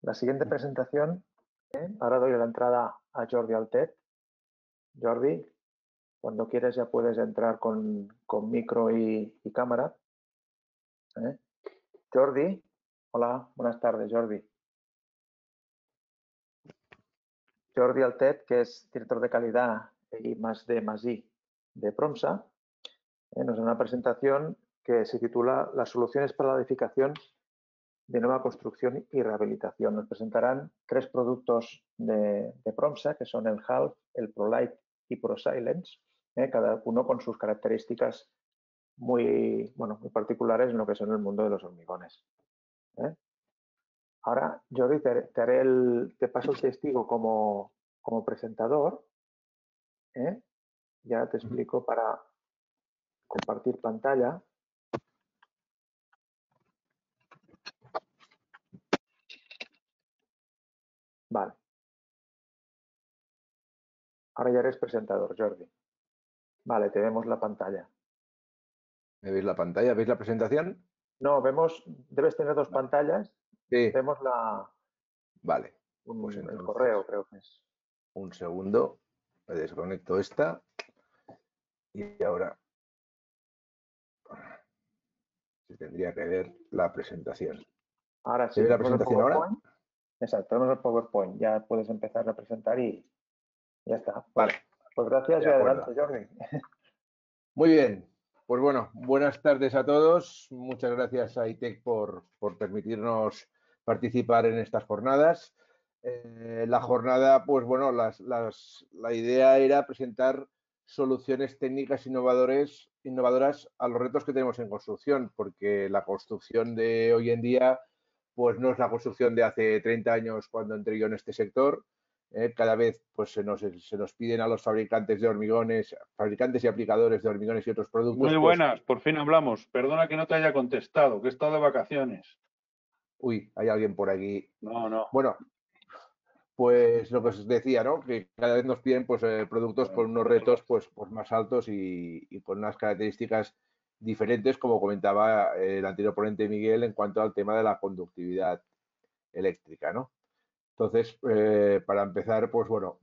La siguiente presentación, ahora doy la entrada a Jordi Altet. Jordi, cuando quieres ya puedes entrar con micro y cámara. Jordi, hola, buenas tardes, Jordi. Jordi Altet, que es director de calidad y +D+I de Promsa, nos da una presentación que se titula Las soluciones para la edificación de nueva construcción y rehabilitación. Nos presentarán 3 productos de Promsa, que son el Half, el ProLight y ProSilence, cada uno con sus características muy particulares en lo que son el mundo de los hormigones. Ahora, Jordi, te paso el testigo como presentador. Ya te explico para compartir pantalla. Vale. Ahora ya eres presentador, Jordi. Vale, te vemos la pantalla. ¿Me veis la pantalla? ¿Veis la presentación? No, debes tener 2 pantallas. Sí. Vemos Vale. Pues el entonces, correo, creo que es. un segundo. Me desconecto esta. Y ahora se tendría que ver la presentación. Ahora sí. ¿Se ve la presentación ahora? Exacto, tenemos el PowerPoint. Ya puedes empezar a presentar y ya está. Vale. Pues gracias y adelante, Jordi. Muy bien. Pues bueno, buenas tardes a todos. Muchas gracias a ITEC por permitirnos participar en estas jornadas. La jornada, pues bueno, la idea era presentar soluciones técnicas innovadoras a los retos que tenemos en construcción, porque la construcción de hoy en día, pues no es la construcción de hace 30 años cuando entré yo en este sector. Cada vez pues se nos piden a los fabricantes de hormigones, fabricantes y aplicadores de hormigones y otros productos. Muy buenas, por fin hablamos. Perdona que no te haya contestado, que he estado de vacaciones. Uy, hay alguien por aquí. No. Bueno, pues lo que os decía, ¿no? Que cada vez nos piden pues productos con unos retos pues más altos y con unas características diferentes, como comentaba el anterior ponente Miguel, en cuanto al tema de la conductividad eléctrica, ¿no? Entonces, para empezar, pues bueno,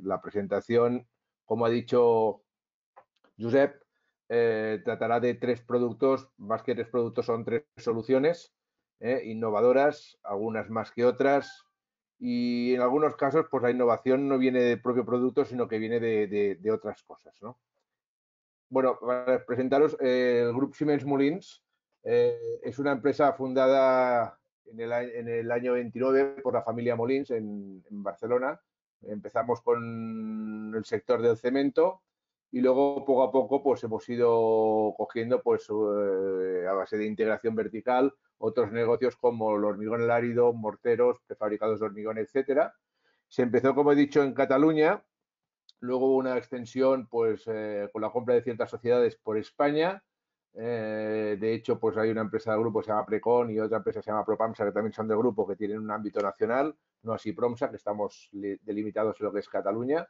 la presentación, como ha dicho Josep, tratará de 3 productos, más que 3 productos, son 3 soluciones innovadoras, algunas más que otras, y en algunos casos, pues la innovación no viene del propio producto, sino que viene de otras cosas, ¿no? Bueno, para presentaros, el Grupo Siemens Molins es una empresa fundada en el año 29 por la familia Molins en Barcelona. Empezamos con el sector del cemento y luego poco a poco pues hemos ido cogiendo pues a base de integración vertical otros negocios como el hormigón árido, morteros, prefabricados de hormigón, etcétera. Se empezó, como he dicho, en Cataluña. Luego hubo una extensión pues, con la compra de ciertas sociedades por España. De hecho, pues hay una empresa del grupo que se llama Precon y otra empresa que se llama Propamsa, que también son del grupo, que tienen un ámbito nacional, no así Promsa, que estamos delimitados en lo que es Cataluña.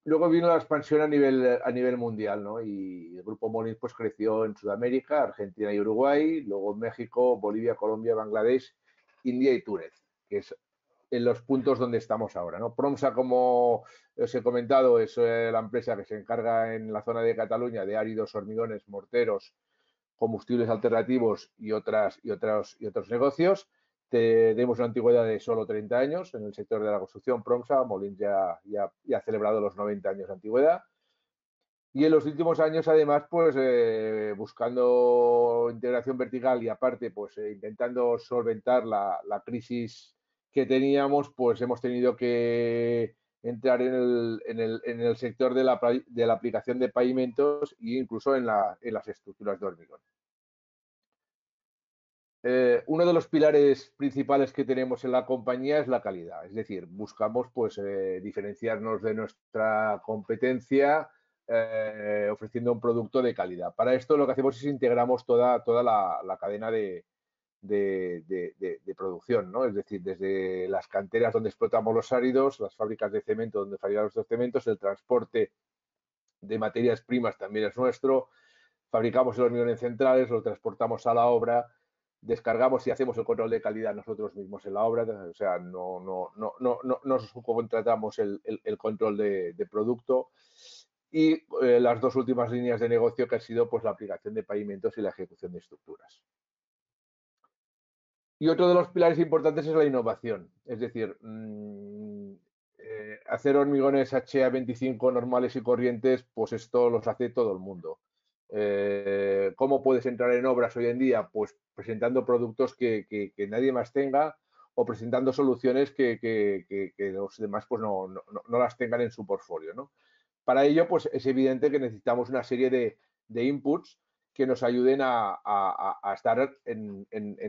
Luego vino la expansión a nivel mundial, ¿no? Y el grupo Molins pues creció en Sudamérica, Argentina y Uruguay, luego México, Bolivia, Colombia, Bangladesh, India y Túnez, que es en los puntos donde estamos ahora, ¿no? Promsa, como os he comentado, es la empresa que se encarga en la zona de Cataluña de áridos, hormigones, morteros, combustibles alternativos y otros negocios. Tenemos una antigüedad de solo 30 años en el sector de la construcción. Promsa, Molins ya ha celebrado los 90 años de antigüedad. Y en los últimos años, además, pues buscando integración vertical y aparte, pues intentando solventar la crisis que teníamos, pues hemos tenido que entrar en el sector de la aplicación de pavimentos e incluso en las estructuras de hormigón. Uno de los pilares principales que tenemos en la compañía es la calidad, es decir, buscamos pues diferenciarnos de nuestra competencia ofreciendo un producto de calidad. Para esto lo que hacemos es integramos toda la cadena de producción, ¿no? Es decir, desde las canteras donde explotamos los áridos, las fábricas de cemento donde fabricamos los cementos, el transporte de materias primas también es nuestro, fabricamos el hormigón en centrales, lo transportamos a la obra descargamos y hacemos el control de calidad nosotros mismos en la obra, o sea, no subcontratamos el control de producto. Y las dos últimas líneas de negocio que han sido pues la aplicación de pavimentos y la ejecución de estructuras. Y otro de los pilares importantes es la innovación, es decir, hacer hormigones HA25 normales y corrientes, pues esto los hace todo el mundo. ¿Cómo puedes entrar en obras hoy en día? Pues presentando productos que nadie más tenga o presentando soluciones que los demás pues no las tengan en su portfolio, ¿no? Para ello, pues es evidente que necesitamos una serie de inputs que nos ayuden a estar en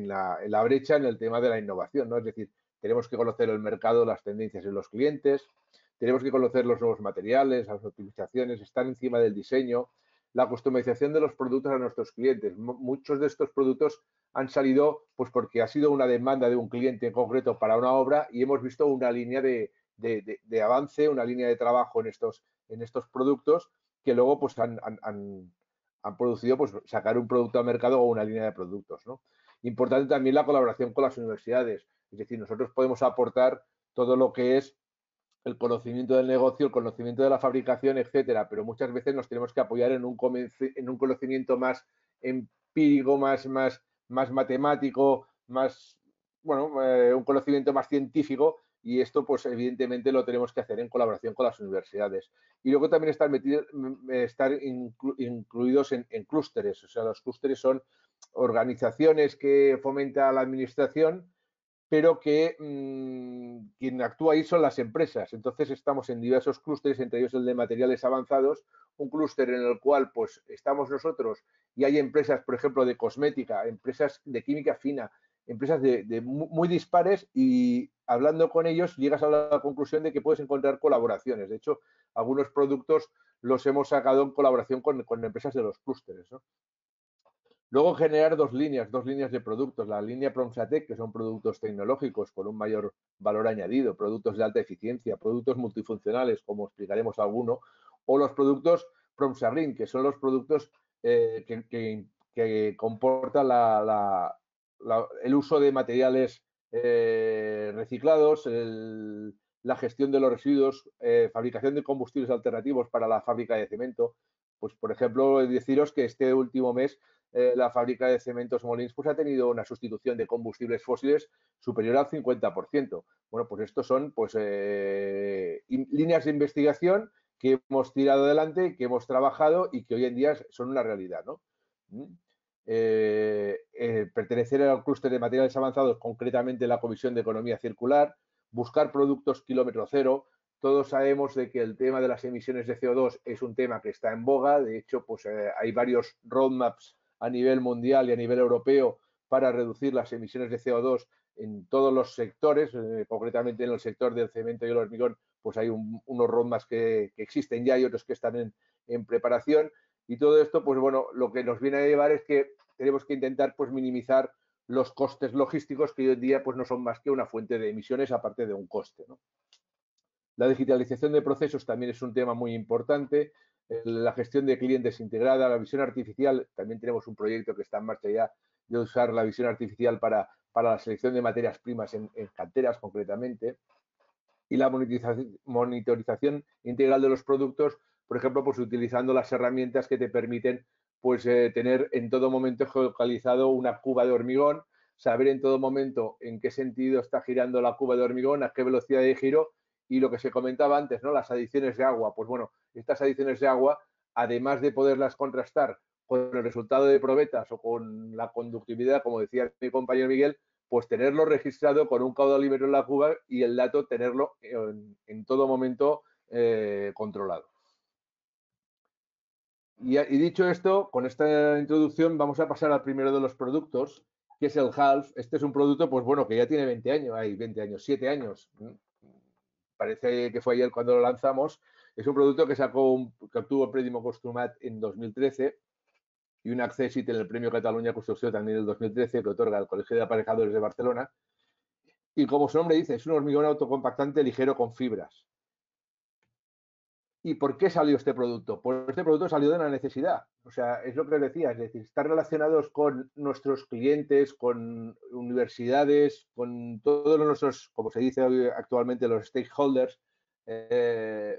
la brecha en el tema de la innovación, ¿no? Es decir, tenemos que conocer el mercado, las tendencias de los clientes, tenemos que conocer los nuevos materiales, las optimizaciones, estar encima del diseño, la customización de los productos a nuestros clientes. Muchos de estos productos han salido pues porque ha sido una demanda de un cliente en concreto para una obra y hemos visto una línea de avance, una línea de trabajo en estos productos que luego pues han producido pues sacar un producto al mercado o una línea de productos, ¿no? Importante también la colaboración con las universidades, es decir, nosotros podemos aportar todo lo que es el conocimiento del negocio, el conocimiento de la fabricación, etcétera, pero muchas veces nos tenemos que apoyar en un conocimiento más empírico, más matemático, más, bueno, un conocimiento más científico, y esto pues evidentemente lo tenemos que hacer en colaboración con las universidades. Y luego también estar incluidos en clústeres, o sea, los clústeres son organizaciones que fomenta la administración, pero que quien actúa ahí son las empresas. Entonces estamos en diversos clústeres, entre ellos el de materiales avanzados, un clúster en el cual pues estamos nosotros y hay empresas, por ejemplo, de cosmética, empresas de química fina, empresas de muy dispares, y hablando con ellos llegas a la conclusión de que puedes encontrar colaboraciones. De hecho, algunos productos los hemos sacado en colaboración con empresas de los clústeres, ¿no? Luego generar dos líneas de productos. La línea Promsatec, que son productos tecnológicos con un mayor valor añadido, productos de alta eficiencia, productos multifuncionales, como explicaremos alguno, o los productos Promsagreen, que son los productos que comportan el uso de materiales reciclados, la gestión de los residuos, fabricación de combustibles alternativos para la fábrica de cemento. Pues, por ejemplo, deciros que este último mes la fábrica de cementos Molins pues ha tenido una sustitución de combustibles fósiles superior al 50%. Bueno, pues estos son pues líneas de investigación que hemos tirado adelante, que hemos trabajado y que hoy en día son una realidad, ¿no? Pertenecer al clúster de materiales avanzados, concretamente la Comisión de Economía Circular, buscar productos kilómetro cero. Todos sabemos de que el tema de las emisiones de CO2 es un tema que está en boga. De hecho, pues hay varios roadmaps a nivel mundial y a nivel europeo para reducir las emisiones de CO2 en todos los sectores, concretamente en el sector del cemento y el hormigón, pues hay unos roadmaps que existen ya y otros que están en preparación. Y todo esto, pues bueno, lo que nos viene a llevar es que tenemos que intentar pues minimizar los costes logísticos, que hoy en día pues no son más que una fuente de emisiones aparte de un coste, ¿no? La digitalización de procesos también es un tema muy importante. La gestión de clientes integrada, la visión artificial. También tenemos un proyecto que está en marcha ya de usar la visión artificial para la selección de materias primas en canteras concretamente. Y la monitorización integral de los productos, por ejemplo, pues utilizando las herramientas que te permiten pues tener en todo momento geolocalizado una cuba de hormigón, saber en todo momento en qué sentido está girando la cuba de hormigón, a qué velocidad de giro. Y lo que se comentaba antes, ¿no? Las adiciones de agua. Pues bueno, estas adiciones de agua, además de poderlas contrastar con el resultado de probetas o con la conductividad, como decía mi compañero Miguel, pues tenerlo registrado con un caudalímetro en la cuba y el dato tenerlo en todo momento controlado. Y dicho esto, con esta introducción vamos a pasar al primero de los productos, que es el HALF. Este es un producto, pues bueno, que ya tiene 20 años, hay 20 años, 7 años. Parece que fue ayer cuando lo lanzamos. Es un producto que obtuvo el Premio Costumat en 2013 y un accèssit en el Premio Cataluña Construcció también en el 2013, que otorga el Colegio de Aparejadores de Barcelona. Y como su nombre dice, es un hormigón autocompactante ligero con fibras. ¿Y por qué salió este producto? Pues este producto salió de una necesidad. O sea, es lo que decía, es decir, estar relacionados con nuestros clientes, con universidades, con todos nuestros, como se dice hoy actualmente, los stakeholders,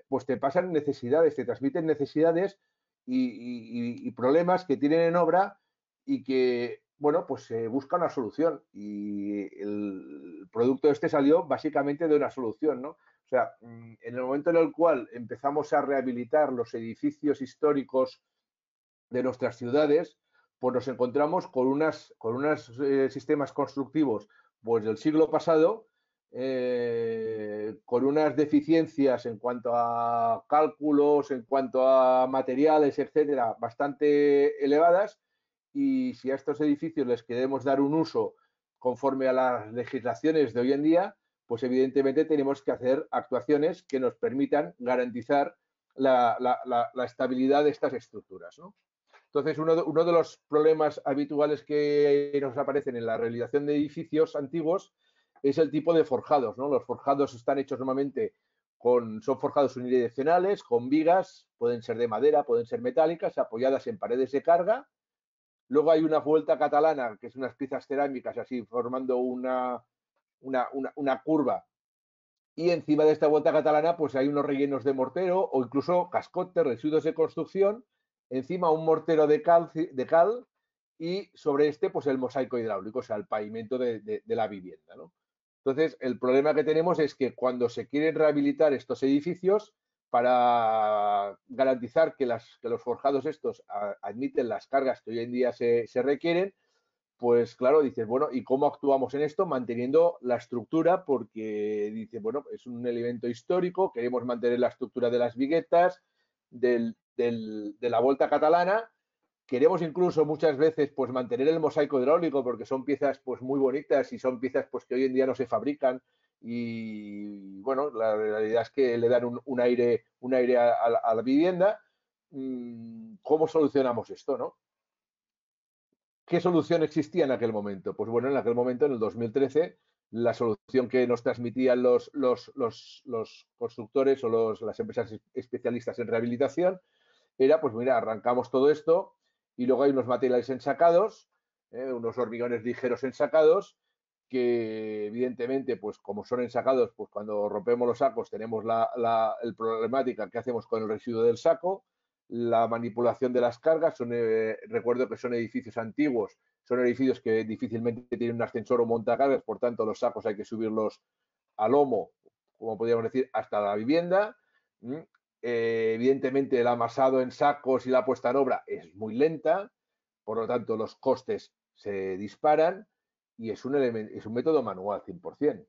pues te pasan necesidades, te transmiten necesidades y problemas que tienen en obra y que, bueno, pues se busca una solución. Y el producto este salió básicamente de una solución, ¿no? O sea, en el momento en el cual empezamos a rehabilitar los edificios históricos de nuestras ciudades, pues nos encontramos con unos sistemas constructivos pues, del siglo pasado, con unas deficiencias en cuanto a cálculos, en cuanto a materiales, etcétera, bastante elevadas. Y si a estos edificios les queremos dar un uso conforme a las legislaciones de hoy en día, pues evidentemente tenemos que hacer actuaciones que nos permitan garantizar la estabilidad de estas estructuras, ¿no? Entonces, uno de los problemas habituales que nos aparecen en la realización de edificios antiguos es el tipo de forjados, ¿no? Los forjados están hechos normalmente son forjados unidireccionales, con vigas, pueden ser de madera, pueden ser metálicas, apoyadas en paredes de carga. Luego hay una vuelta catalana, que es unas piezas cerámicas así, formando una curva. Y encima de esta vuelta catalana, pues hay unos rellenos de mortero o incluso cascotes, residuos de construcción, encima un mortero de cal y sobre este, pues el mosaico hidráulico, o sea, el pavimento de la vivienda, ¿no? Entonces, el problema que tenemos es que cuando se quieren rehabilitar estos edificios, para garantizar que los forjados estos admiten las cargas que hoy en día se requieren, pues claro, dices, bueno, ¿y cómo actuamos en esto? Manteniendo la estructura, porque dice, bueno, es un elemento histórico, queremos mantener la estructura de las viguetas, de la volta catalana, queremos incluso muchas veces pues mantener el mosaico hidráulico, porque son piezas pues muy bonitas y son piezas pues que hoy en día no se fabrican y bueno, la realidad es que le dan un aire a la vivienda. ¿Cómo solucionamos esto, no? ¿Qué solución existía en aquel momento? Pues bueno, en aquel momento, en el 2013, la solución que nos transmitían los constructores o las empresas especialistas en rehabilitación era, pues mira, arrancamos todo esto y luego hay unos materiales ensacados, unos hormigones ligeros ensacados, que evidentemente, pues como son ensacados, pues cuando rompemos los sacos tenemos el problemática que hacemos con el residuo del saco, la manipulación de las cargas, recuerdo que son edificios antiguos, son edificios que difícilmente tienen un ascensor o montacargas, por tanto los sacos hay que subirlos a lomo, como podríamos decir, hasta la vivienda. Evidentemente el amasado en sacos y la puesta en obra es muy lenta, por lo tanto los costes se disparan y es un método manual 100%.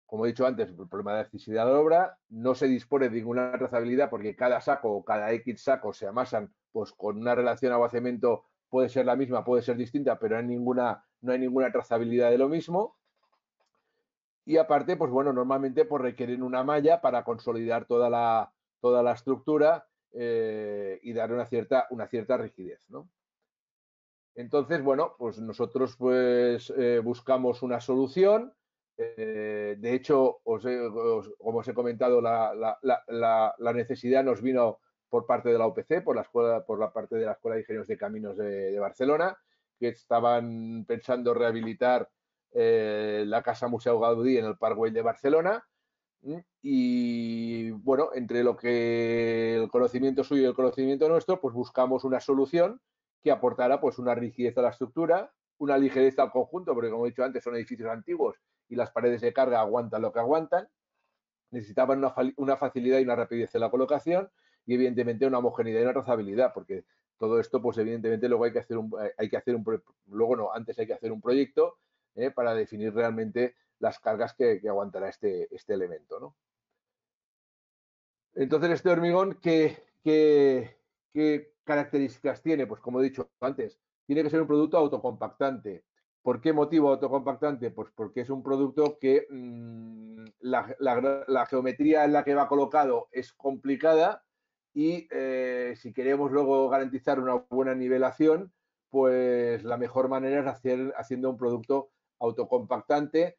Como he dicho antes, el problema de la necesidad de la obra, no se dispone de ninguna trazabilidad porque cada saco o cada X sacos se amasan pues con una relación agua-cemento, puede ser la misma, puede ser distinta, pero no hay ninguna trazabilidad de lo mismo. Y aparte, pues bueno, normalmente pues requieren una malla para consolidar toda la estructura y dar una cierta rigidez, ¿no? Entonces, bueno, pues nosotros pues buscamos una solución. De hecho, como os he comentado, la necesidad nos vino por parte de la UPC, por la parte de la Escuela de Ingenieros de Caminos de Barcelona, que estaban pensando rehabilitar la Casa Museu Gaudí en el Parc Güell de Barcelona. Y bueno, entre lo que el conocimiento suyo y el conocimiento nuestro, pues buscamos una solución que aportara pues una rigidez a la estructura, una ligereza al conjunto, porque como he dicho antes son edificios antiguos y las paredes de carga aguantan lo que aguantan, necesitaban una facilidad y una rapidez en la colocación y evidentemente una homogeneidad y una trazabilidad, porque todo esto pues evidentemente luego hay que hacer un proyecto para definir realmente las cargas que aguantará este elemento, ¿no? Entonces, este hormigón, ¿qué características tiene? Pues como he dicho antes, tiene que ser un producto autocompactante. ¿Por qué motivo autocompactante? Pues porque es un producto que la geometría en la que va colocado es complicada y si queremos luego garantizar una buena nivelación, pues la mejor manera es haciendo un producto autocompactante,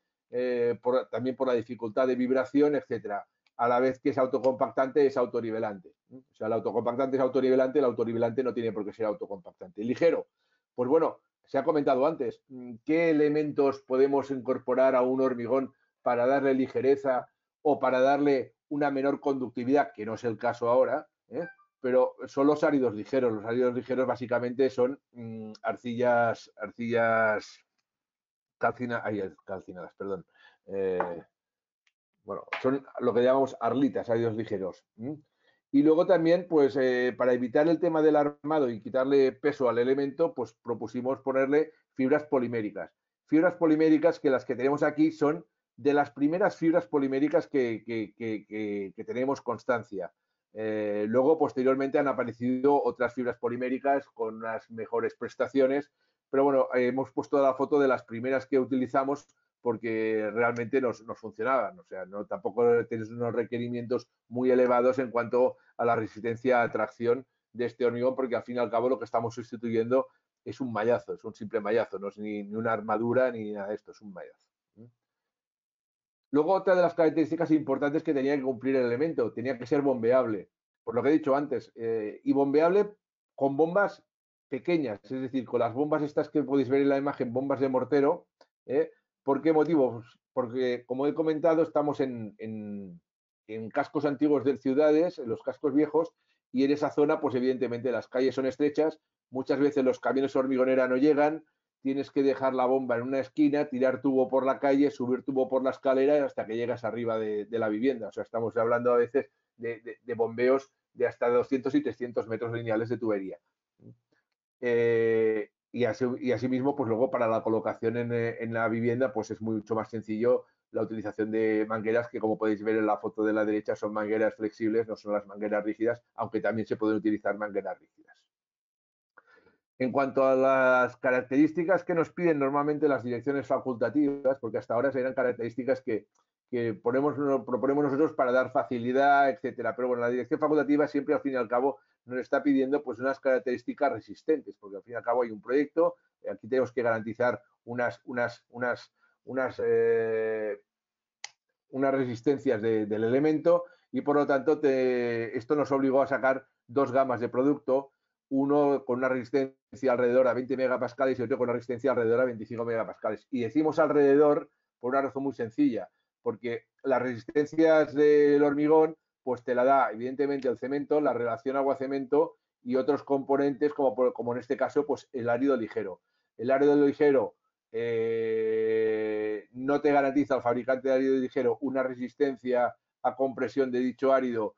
también por la dificultad de vibración, etcétera. a la vez que es autocompactante, es autorivelante. O sea, el autocompactante es autorivelante, el autorivelante no tiene por qué ser autocompactante. Ligero, pues bueno, se ha comentado antes, ¿qué elementos podemos incorporar a un hormigón para darle ligereza o para darle una menor conductividad, que no es el caso ahora, pero son los áridos ligeros. Los áridos ligeros básicamente son arcillas calcinadas, perdón. Bueno, son lo que llamamos arlitas, áridos ligeros. Y luego también, pues para evitar el tema del armado y quitarle peso al elemento, pues propusimos ponerle fibras poliméricas. Fibras poliméricas que las que tenemos aquí son de las primeras fibras poliméricas que tenemos constancia. Luego, posteriormente, han aparecido otras fibras poliméricas con unas mejores prestaciones, pero bueno, hemos puesto la foto de las primeras que utilizamos porque realmente nos funcionaban. O sea, no, tampoco tienes unos requerimientos muy elevados en cuanto a la resistencia a tracción de este hormigón, porque al fin y al cabo lo que estamos sustituyendo es un mallazo, es un simple mallazo, no es ni una armadura ni nada de esto, es un mallazo. Luego, otra de las características importantes que tenía que cumplir el elemento, tenía que ser bombeable, por lo que he dicho antes, y bombeable con bombas pequeñas, es decir, con las bombas estas que podéis ver en la imagen, bombas de mortero. ¿Por qué motivo? Porque, como he comentado, estamos en cascos antiguos de ciudades, en los cascos viejos, y en esa zona, pues evidentemente las calles son estrechas, muchas veces los camiones hormigonera no llegan, tienes que dejar la bomba en una esquina, tirar tubo por la calle, subir tubo por la escalera hasta que llegas arriba de la vivienda. O sea, estamos hablando a veces de bombeos de hasta 200 y 300 metros lineales de tubería. Y asimismo, pues luego para la colocación en la vivienda, pues es mucho más sencillo la utilización de mangueras que, como podéis ver en la foto de la derecha, son mangueras flexibles, no son las mangueras rígidas, aunque también se pueden utilizar mangueras rígidas. En cuanto a las características que nos piden normalmente las direcciones facultativas, porque hasta ahora eran características que proponemos nosotros para dar facilidad, etcétera. Pero bueno, la dirección facultativa siempre al fin y al cabo nos está pidiendo pues unas características resistentes, porque al fin y al cabo hay un proyecto, aquí tenemos que garantizar unas resistencias del elemento y por lo tanto esto nos obligó a sacar dos gamas de producto, uno con una resistencia alrededor a 20 megapascales y otro con una resistencia alrededor a 25 megapascales. Y decimos alrededor por una razón muy sencilla, porque las resistencias del hormigón pues te la da evidentemente el cemento, la relación agua-cemento y otros componentes como en este caso pues el árido ligero. El árido ligero no te garantiza al fabricante de árido ligero una resistencia a compresión de dicho árido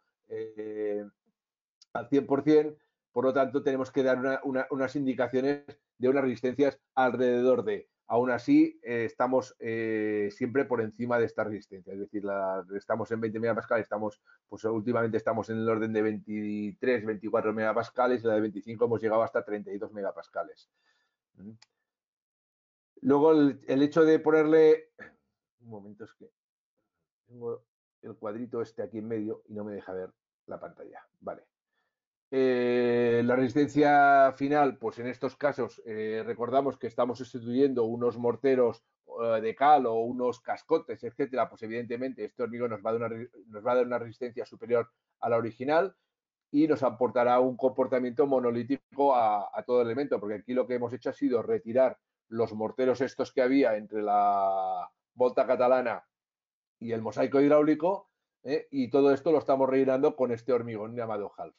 al 100%, por lo tanto tenemos que dar unas indicaciones de unas resistencias alrededor de. Aún así, estamos siempre por encima de esta resistencia, es decir, estamos en 20 megapascales, pues últimamente estamos en el orden de 23, 24 megapascales, y la de 25 hemos llegado hasta 32 megapascales. Luego el hecho de ponerle, un momento, es que tengo el cuadrito este aquí en medio y no me deja ver la pantalla. Vale. La resistencia final, pues en estos casos recordamos que estamos sustituyendo unos morteros de cal o unos cascotes, etcétera, pues evidentemente este hormigón nos va a dar una resistencia superior a la original y nos aportará un comportamiento monolítico a todo elemento, porque aquí lo que hemos hecho ha sido retirar los morteros estos que había entre la volta catalana y el mosaico hidráulico, y todo esto lo estamos rellenando con este hormigón llamado half.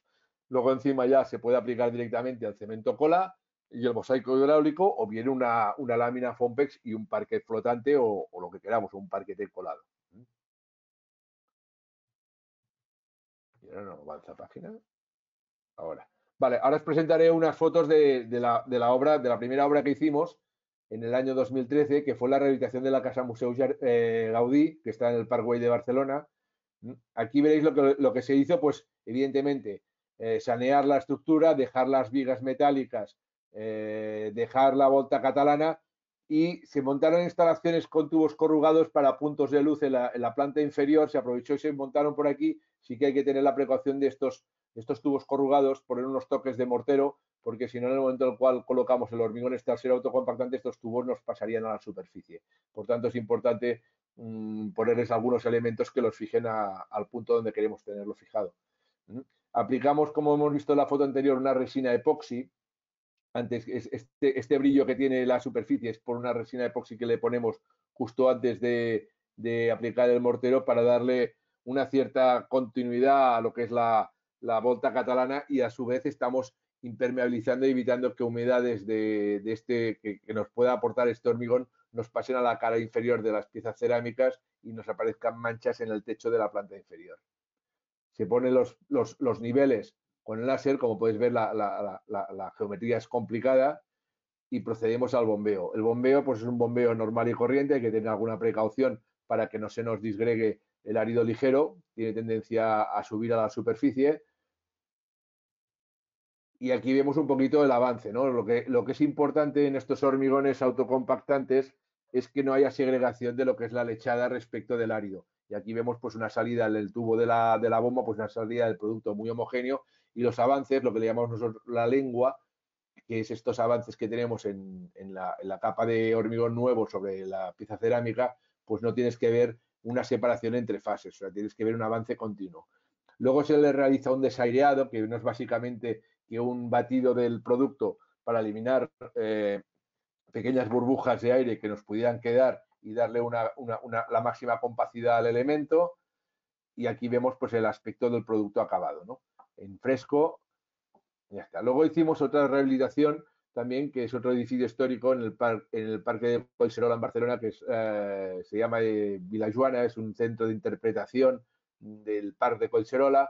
Luego encima ya se puede aplicar directamente al cemento cola y el mosaico hidráulico, o bien una lámina Fompex y un parquet flotante o lo que queramos, un parquet colado. Y ahora no avanza página. Ahora. Vale, ahora os presentaré unas fotos de la primera obra que hicimos en el año 2013, que fue la rehabilitación de la Casa Museu Gaudí, que está en el Parkway de Barcelona. Aquí veréis lo que se hizo, pues evidentemente sanear la estructura, dejar las vigas metálicas, dejar la volta catalana, y se montaron instalaciones con tubos corrugados para puntos de luz en la planta inferior. Se aprovechó y se montaron por aquí. Sí que hay que tener la precaución de estos tubos corrugados, poner unos toques de mortero, porque si no, en el momento en el cual colocamos el hormigón este al ser autocompactante, estos tubos nos pasarían a la superficie. Por tanto, es importante ponerles algunos elementos que los fijen al punto donde queremos tenerlo fijado. Aplicamos, como hemos visto en la foto anterior, una resina epoxi. Antes, este brillo que tiene la superficie es por una resina epoxi que le ponemos justo antes de aplicar el mortero para darle una cierta continuidad a lo que es la volta catalana, y a su vez estamos impermeabilizando y evitando que humedades que nos pueda aportar este hormigón nos pasen a la cara inferior de las piezas cerámicas y nos aparezcan manchas en el techo de la planta inferior. Se ponen los niveles con el láser, como podéis ver, la geometría es complicada, y procedemos al bombeo. El bombeo pues es un bombeo normal y corriente, hay que tener alguna precaución para que no se nos disgregue el árido ligero, tiene tendencia a subir a la superficie. Y aquí vemos un poquito el avance, ¿no? Lo que es importante en estos hormigones autocompactantes es que no haya segregación de lo que es la lechada respecto del árido. Y aquí vemos pues una salida en el tubo de la bomba, pues una salida del producto muy homogéneo, y los avances, lo que le llamamos nosotros la lengua, que es estos avances que tenemos en la capa de hormigón nuevo sobre la pieza cerámica, pues no tienes que ver una separación entre fases, o sea, tienes que ver un avance continuo. Luego se le realiza un desaireado, que no es básicamente que un batido del producto para eliminar pequeñas burbujas de aire que nos pudieran quedar y darle la máxima compacidad al elemento. Y aquí vemos pues el aspecto del producto acabado, ¿no? En fresco, ya está. Luego hicimos otra rehabilitación también, que es otro edificio histórico en el Parque de Collserola en Barcelona, que se llama Vilajoana, es un centro de interpretación del Parque de Collserola.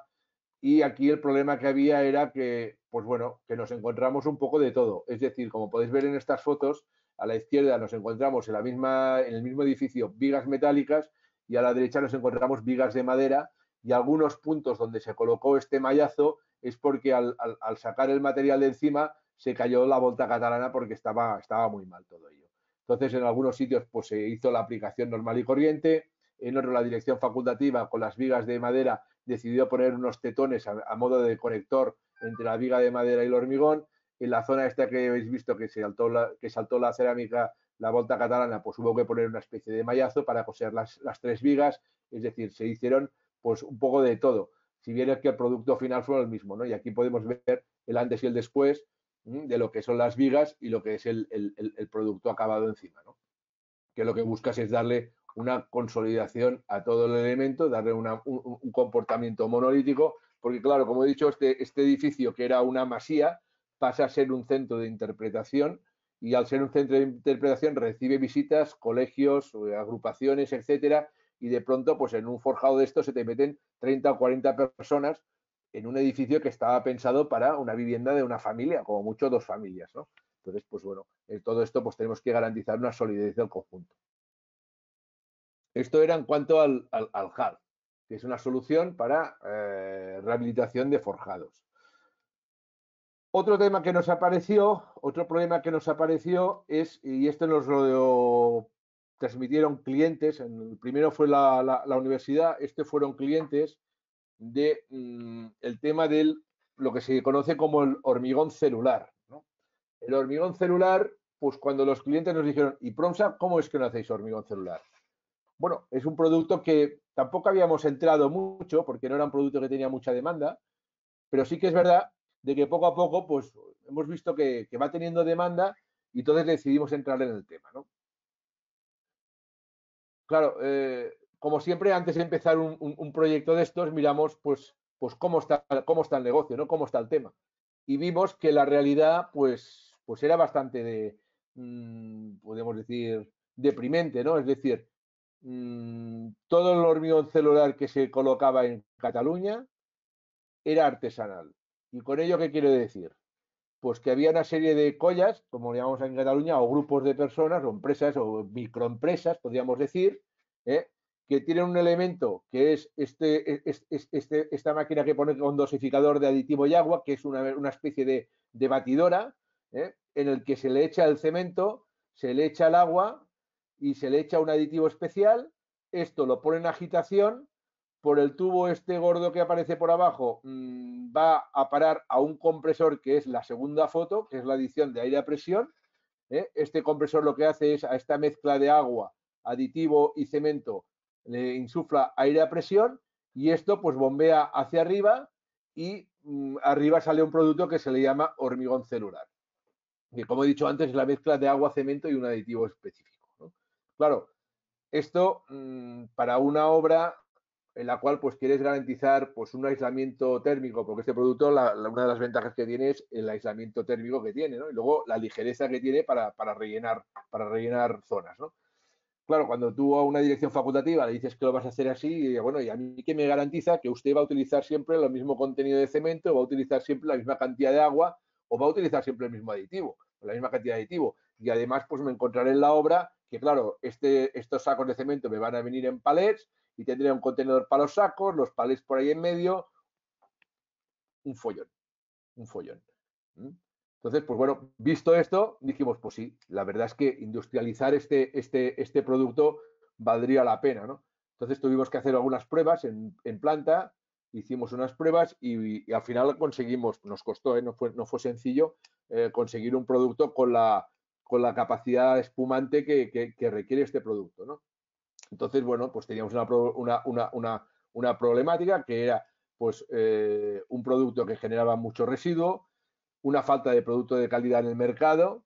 Y aquí el problema que había era que, pues bueno, que nos encontramos un poco de todo. Es decir, como podéis ver en estas fotos, a la izquierda nos encontramos en el mismo edificio vigas metálicas, y a la derecha nos encontramos vigas de madera, y algunos puntos donde se colocó este mallazo es porque al sacar el material de encima se cayó la volta catalana porque estaba muy mal todo ello. Entonces, en algunos sitios pues se hizo la aplicación normal y corriente, en otro la dirección facultativa con las vigas de madera decidió poner unos tetones a modo de conector entre la viga de madera y el hormigón. En la zona esta que habéis visto que saltó la cerámica, la volta catalana, pues hubo que poner una especie de mallazo para coser las tres vigas. Es decir, se hicieron pues un poco de todo, si bien es que el producto final fue el mismo, ¿no? Y aquí podemos ver el antes y el después de lo que son las vigas y lo que es el producto acabado encima, ¿no? Que lo que buscas es darle una consolidación a todo el elemento, darle un comportamiento monolítico, porque claro, como he dicho, este edificio, que era una masía, pasa a ser un centro de interpretación, y al ser un centro de interpretación recibe visitas, colegios, agrupaciones, etcétera, y de pronto pues en un forjado de esto se te meten 30 o 40 personas en un edificio que estaba pensado para una vivienda de una familia, como mucho 2 familias, ¿no? Entonces, pues bueno, todo esto pues tenemos que garantizar una solidez del conjunto. Esto era en cuanto al HAL, que es una solución para rehabilitación de forjados. Otro tema que nos apareció, otro problema que nos apareció es, y esto nos lo transmitieron clientes, el primero fue la universidad, fueron clientes de el tema de lo que se conoce como el hormigón celular, ¿no? El hormigón celular, pues cuando los clientes nos dijeron, ¿y Promsa, cómo es que no hacéis hormigón celular? Bueno, es un producto que tampoco habíamos entrado mucho porque no era un producto que tenía mucha demanda, pero sí que es verdad de que poco a poco pues hemos visto que va teniendo demanda, y entonces decidimos entrar en el tema, ¿no? Claro, como siempre, antes de empezar un proyecto de estos, miramos pues cómo está el negocio, ¿no? Cómo está el tema. Y vimos que la realidad pues era bastante podemos decir, deprimente, ¿no? Es decir, todo el hormigón celular que se colocaba en Cataluña era artesanal. ¿Y con ello qué quiero decir? Pues que había una serie de collas, como le llamamos en Cataluña, o grupos de personas, o empresas, o microempresas, podríamos decir, que tienen un elemento que es esta máquina que pone con dosificador de aditivo y agua, que es una especie de batidora, en el que se le echa el cemento, se le echa el agua y se le echa un aditivo especial. Esto lo pone en agitación, por el tubo este gordo que aparece por abajo, va a parar a un compresor, que es la segunda foto, que es la adición de aire a presión. Este compresor lo que hace es, a esta mezcla de agua aditivo y cemento le insufla aire a presión y esto pues bombea hacia arriba y arriba sale un producto que se le llama hormigón celular. Que como he dicho antes es la mezcla de agua, cemento y un aditivo específico, ¿no? Claro, esto para una obra en la cual pues quieres garantizar pues un aislamiento térmico, porque este producto una de las ventajas que tiene es el aislamiento térmico que tiene, ¿no? Y luego la ligereza que tiene para rellenar zonas, ¿no? Claro, cuando tú a una dirección facultativa le dices que lo vas a hacer así, y bueno, ¿y a mí qué me garantiza que usted va a utilizar siempre el mismo contenido de cemento, va a utilizar siempre la misma cantidad de agua o va a utilizar siempre el mismo aditivo, la misma cantidad de aditivo? Y además, pues me encontraré en la obra que, claro, estos sacos de cemento me van a venir en palets y tendré un contenedor para los sacos, los palets por ahí en medio, un follón, un follón. Entonces, pues bueno, visto esto, dijimos, pues sí, la verdad es que industrializar este producto valdría la pena, ¿no? Entonces tuvimos que hacer algunas pruebas en planta, hicimos unas pruebas y al final conseguimos, nos costó, no fue sencillo, conseguir un producto con la capacidad espumante que requiere este producto, ¿no? Entonces, bueno, pues teníamos una problemática que era pues un producto que generaba mucho residuo, una falta de producto de calidad en el mercado,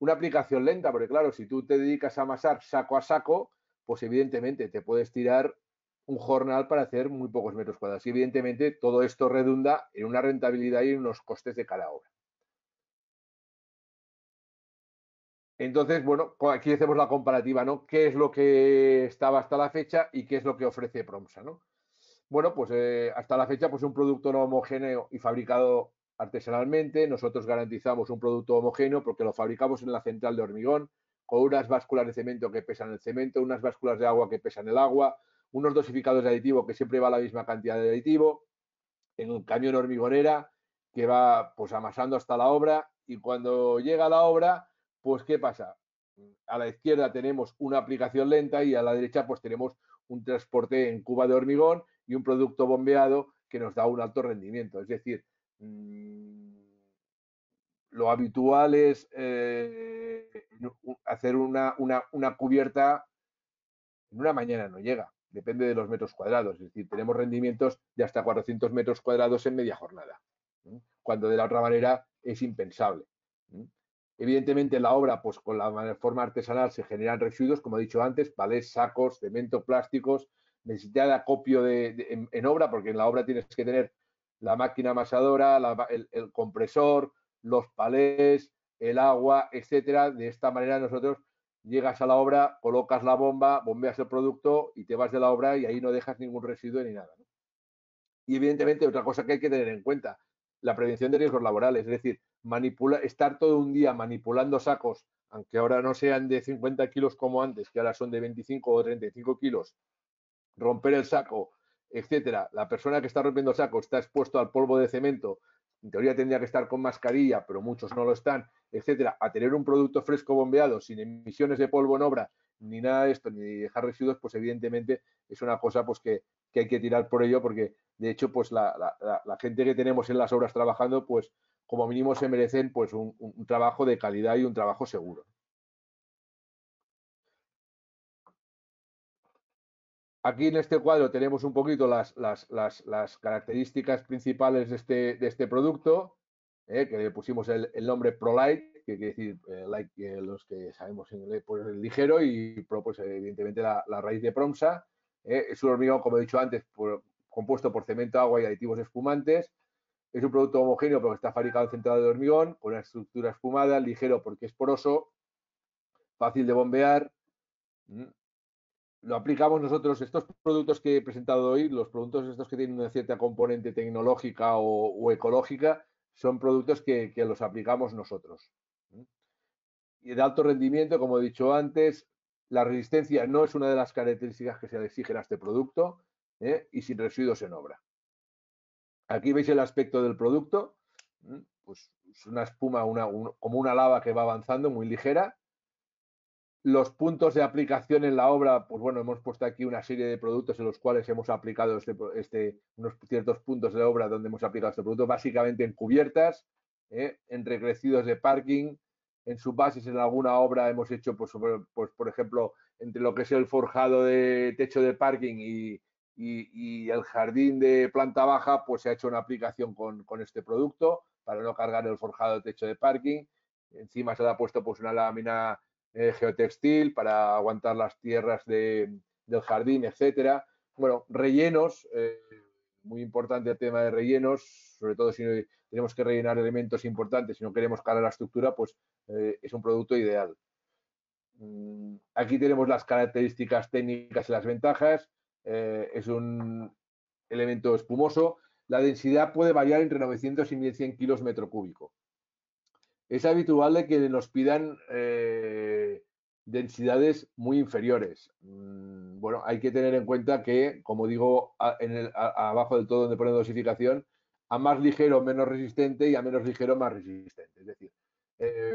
una aplicación lenta, porque claro, si tú te dedicas a amasar saco a saco, pues evidentemente te puedes tirar un jornal para hacer muy pocos metros cuadrados. Y evidentemente todo esto redunda en una rentabilidad y en unos costes de cada obra. Entonces, bueno, aquí hacemos la comparativa, ¿no? ¿Qué es lo que estaba hasta la fecha y qué es lo que ofrece Promsa, ¿no? Bueno, pues hasta la fecha, pues un producto no homogéneo y fabricado artesanalmente. Nosotros garantizamos un producto homogéneo porque lo fabricamos en la central de hormigón, con unas básculas de cemento que pesan el cemento, unas básculas de agua que pesan el agua, unos dosificadores de aditivo que siempre va la misma cantidad de aditivo, en un camión hormigonera que va pues amasando hasta la obra y cuando llega a la obra, pues ¿qué pasa? A la izquierda tenemos una aplicación lenta y a la derecha pues tenemos un transporte en cuba de hormigón y un producto bombeado que nos da un alto rendimiento. Es decir, lo habitual es hacer una cubierta en una mañana, no llega, depende de los metros cuadrados. Es decir, tenemos rendimientos de hasta 400 metros cuadrados en media jornada, cuando de la otra manera es impensable. Evidentemente, en la obra, pues con la forma artesanal se generan residuos, como he dicho antes, palés, sacos, cemento, plásticos, necesidad de acopio en obra, porque en la obra tienes que tener la máquina amasadora, el compresor, los palés, el agua, etcétera. De esta manera nosotros llegas a la obra, colocas la bomba, bombeas el producto y te vas de la obra y ahí no dejas ningún residuo ni nada, ¿no? Y evidentemente otra cosa que hay que tener en cuenta, la prevención de riesgos laborales, es decir, estar todo un día manipulando sacos, aunque ahora no sean de 50 kilos como antes, que ahora son de 25 o 35 kilos, romper el saco, etcétera. La persona que está rompiendo el saco está expuesto al polvo de cemento, en teoría tendría que estar con mascarilla, pero muchos no lo están, etcétera. A tener un producto fresco bombeado, sin emisiones de polvo en obra, ni nada de esto, ni dejar residuos, pues evidentemente es una cosa pues que hay que tirar por ello, porque de hecho pues la gente que tenemos en las obras trabajando, pues como mínimo se merecen pues un trabajo de calidad y un trabajo seguro. Aquí en este cuadro tenemos un poquito las características principales de este producto, que le pusimos el nombre ProLight, que quiere decir light, los que sabemos en inglés, pues el ligero, y Pro, pues evidentemente la raíz de Promsa. Es un hormigón, como he dicho antes, compuesto por cemento, agua y aditivos espumantes. Es un producto homogéneo porque está fabricado en central de hormigón, con una estructura espumada, ligero porque es poroso, fácil de bombear. Lo aplicamos nosotros, estos productos que he presentado hoy, los productos estos que tienen una cierta componente tecnológica o ecológica, son productos que los aplicamos nosotros. Y de alto rendimiento, como he dicho antes, la resistencia no es una de las características que se le exigen a este producto, y sin residuos en obra. Aquí veis el aspecto del producto, pues es una espuma, como una lava que va avanzando, muy ligera. Los puntos de aplicación en la obra, pues bueno, hemos puesto aquí una serie de productos en los cuales hemos aplicado unos ciertos puntos de la obra donde hemos aplicado este producto, básicamente en cubiertas, en recrecidos de parking, en subbases en alguna obra hemos hecho, pues por ejemplo, entre lo que es el forjado de techo de parking y el jardín de planta baja, pues se ha hecho una aplicación con este producto para no cargar el forjado de techo de parking. Encima se le ha puesto pues una lámina geotextil para aguantar las tierras del jardín, etcétera. Bueno, rellenos, muy importante el tema de rellenos, sobre todo si tenemos que rellenar elementos importantes, si no queremos cargar la estructura, pues es un producto ideal. Aquí tenemos las características técnicas y las ventajas. Es un elemento espumoso. La densidad puede variar entre 900 y 1100 kilos metro cúbico. Es habitual de que nos pidan densidades muy inferiores. Bueno, hay que tener en cuenta que, como digo, abajo del todo donde pone dosificación, a más ligero menos resistente y a menos ligero más resistente. Es decir,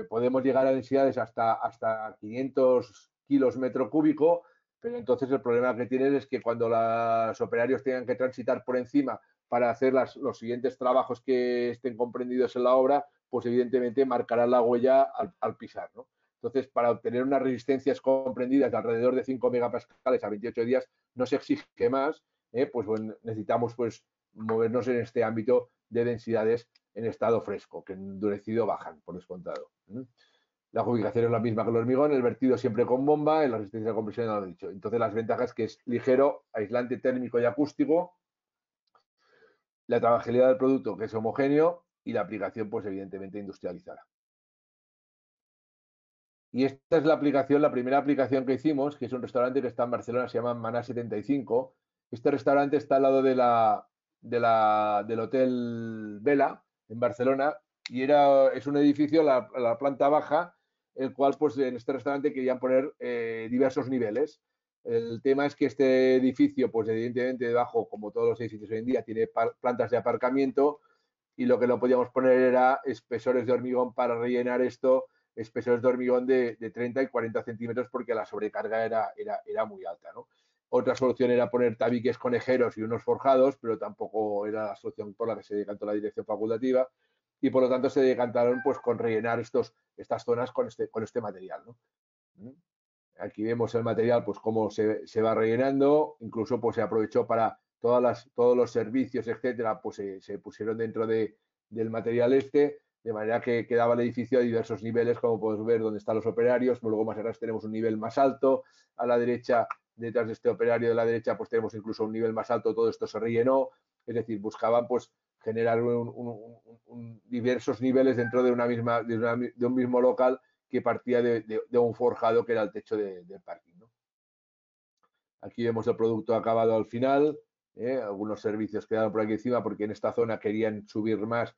podemos llegar a densidades hasta 500 kilos metro cúbico, pero entonces el problema que tienes es que cuando los operarios tengan que transitar por encima para hacer los siguientes trabajos que estén comprendidos en la obra, pues evidentemente marcarán la huella al pisar, ¿no? Entonces, para obtener unas resistencias comprendidas de alrededor de 5 megapascales a 28 días, no se exige más, pues bueno, necesitamos pues movernos en este ámbito de densidades en estado fresco, que en endurecido bajan, por descontado. La ubicación es la misma que el hormigón, el vertido siempre con bomba, en la resistencia de compresión ya lo he dicho. Entonces, las ventajas es que es ligero, aislante térmico y acústico, la trabajabilidad del producto que es homogéneo y la aplicación, pues evidentemente industrializada. Y esta es la aplicación, la primera aplicación que hicimos, que es un restaurante que está en Barcelona, se llama Maná 75. Este restaurante está al lado del Hotel Vela, en Barcelona, y es un edificio, la planta baja, el cual, pues en este restaurante querían poner diversos niveles. El tema es que este edificio, pues evidentemente debajo, como todos los edificios hoy en día, tiene plantas de aparcamiento, y lo que no podíamos poner era espesores de hormigón para rellenar esto, espesores de hormigón de 30 y 40 centímetros, porque la sobrecarga era muy alta, ¿no? Otra solución era poner tabiques conejeros y unos forjados, pero tampoco era la solución por la que se decantó la dirección facultativa, y por lo tanto se decantaron pues con rellenar estas zonas con este material, ¿no? Aquí vemos el material, pues cómo se va rellenando, incluso pues se aprovechó para todos los servicios, etcétera, pues se pusieron dentro del material de manera que quedaba el edificio a diversos niveles, como podemos ver donde están los operarios. Luego más atrás tenemos un nivel más alto, a la derecha, detrás de este operario de la derecha, pues tenemos incluso un nivel más alto, todo esto se rellenó, es decir, buscaban pues generar diversos niveles dentro de un mismo local que partía de un forjado que era el techo del parking, ¿no? Aquí vemos el producto acabado al final, algunos servicios quedaron por aquí encima porque en esta zona querían subir más,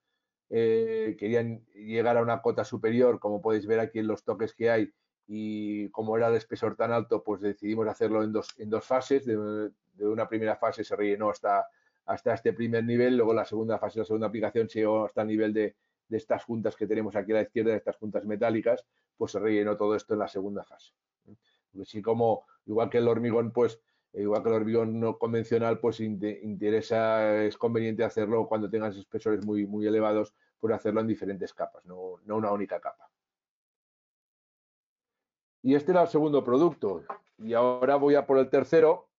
querían llegar a una cota superior, como podéis ver aquí en los toques que hay, y como era el espesor tan alto, pues decidimos hacerlo en dos fases. De una primera fase se rellenó hasta este primer nivel, luego la segunda fase, la segunda aplicación, se llegó hasta el nivel de estas juntas que tenemos aquí a la izquierda, de estas juntas metálicas, pues se rellenó todo esto en la segunda fase. Así como, igual que el hormigón, pues igual que el hormigón no convencional, pues es conveniente hacerlo cuando tengas espesores muy, muy elevados, pues hacerlo en diferentes capas, no una única capa. Y este era el segundo producto. Y ahora voy a por el tercero,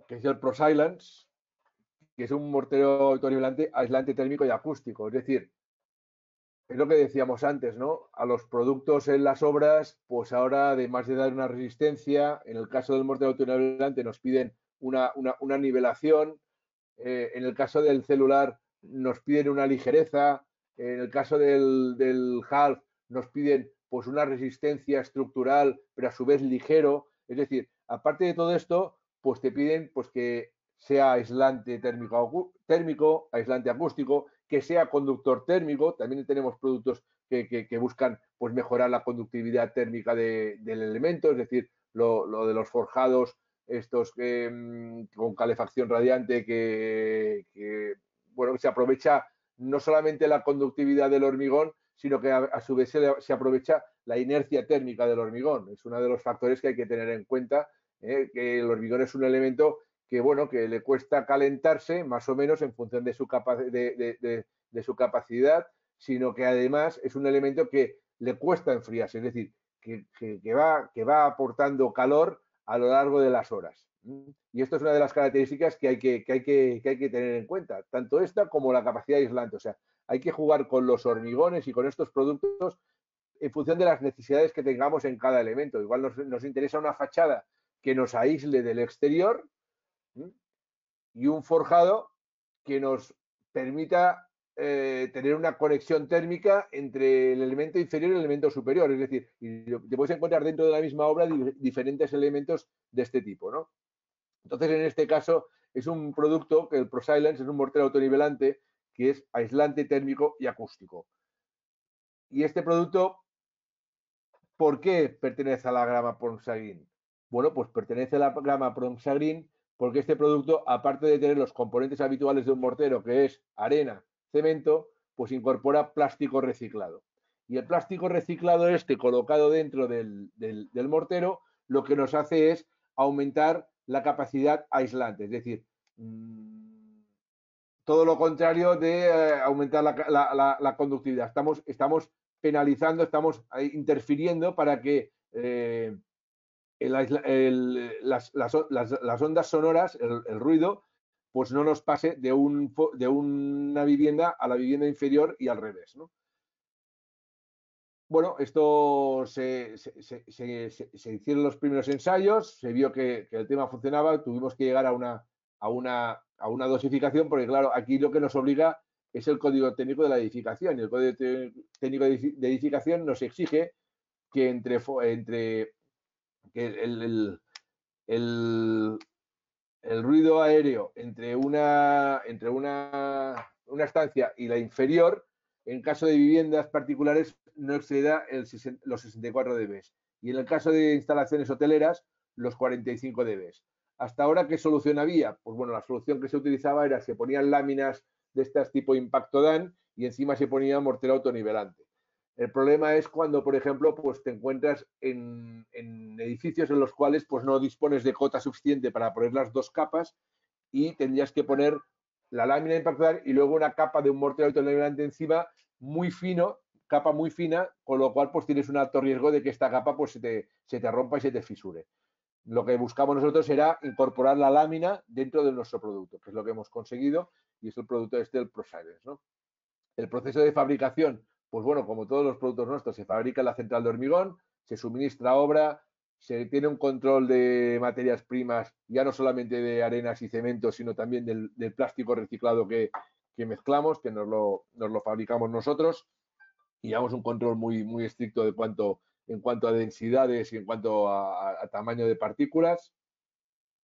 que es el ProSilence, que es un mortero autonivelante aislante térmico y acústico. Es decir, es lo que decíamos antes, ¿no? A los productos en las obras, pues ahora, además de dar una resistencia, en el caso del mortero autonivelante nos piden una nivelación, en el caso del celular nos piden una ligereza, en el caso del half nos piden pues una resistencia estructural, pero a su vez ligero. Es decir, aparte de todo esto, pues te piden pues que sea aislante térmico, aislante acústico, que sea conductor térmico. También tenemos productos que buscan pues mejorar la conductividad térmica del elemento, es decir, lo de los forjados estos con calefacción radiante bueno, se aprovecha no solamente la conductividad del hormigón, sino que a su vez se aprovecha la inercia térmica del hormigón. Es uno de los factores que hay que tener en cuenta, que el hormigón es un elemento que, bueno, que le cuesta calentarse más o menos en función de su capacidad, sino que además es un elemento que le cuesta enfriarse, es decir, que va aportando calor a lo largo de las horas. Y esto es una de las características que hay que tener en cuenta, tanto esta como la capacidad aislante. O sea, hay que jugar con los hormigones y con estos productos en función de las necesidades que tengamos en cada elemento. Igual nos interesa una fachada que nos aísle del exterior y un forjado que nos permita tener una conexión térmica entre el elemento inferior y el elemento superior. Es decir, te puedes encontrar dentro de la misma obra diferentes elementos de este tipo, ¿no? Entonces, en este caso, es un producto que el ProSilence es un mortero autonivelante que es aislante térmico y acústico. Y este producto, ¿por qué pertenece a la gama Promsa-Green? Bueno, pues pertenece a la gama Promsa-Green porque este producto, aparte de tener los componentes habituales de un mortero, que es arena, cemento, pues incorpora plástico reciclado. Y el plástico reciclado este colocado dentro del mortero, lo que nos hace es aumentar la capacidad aislante, es decir, todo lo contrario de aumentar la conductividad. Estamos penalizando, estamos interfiriendo para que las ondas sonoras, el ruido, pues no nos pase de una vivienda a la vivienda inferior y al revés, ¿no? Bueno, esto se hicieron los primeros ensayos, se vio que el tema funcionaba, tuvimos que llegar a una dosificación, porque claro, aquí lo que nos obliga es el código técnico de la edificación, y el código técnico de edificación nos exige que entre que el ruido aéreo entre una estancia y la inferior, en caso de viviendas particulares, no exceda los 64 dB. Y en el caso de instalaciones hoteleras, los 45 dB. ¿Hasta ahora qué solución había? Pues bueno, la solución que se utilizaba era se ponían láminas de estas tipo impacto DAN y encima se ponía mortero autonivelante. El problema es cuando, por ejemplo, pues te encuentras en edificios en los cuales pues no dispones de cota suficiente para poner las dos capas y tendrías que poner la lámina de impactar y luego una capa de un mortero autonivelante encima muy fino, capa muy fina, con lo cual pues tienes un alto riesgo de que esta capa pues se te rompa y se te fisure. Lo que buscamos nosotros era incorporar la lámina dentro de nuestro producto, que es lo que hemos conseguido y es el producto del ProSilence, ¿no? El proceso de fabricación, pues bueno, como todos los productos nuestros, se fabrica en la central de hormigón, se suministra obra, se tiene un control de materias primas, ya no solamente de arenas y cementos, sino también del plástico reciclado que mezclamos, que nos lo fabricamos nosotros, y llevamos un control muy estricto en cuanto a densidades y en cuanto a tamaño de partículas,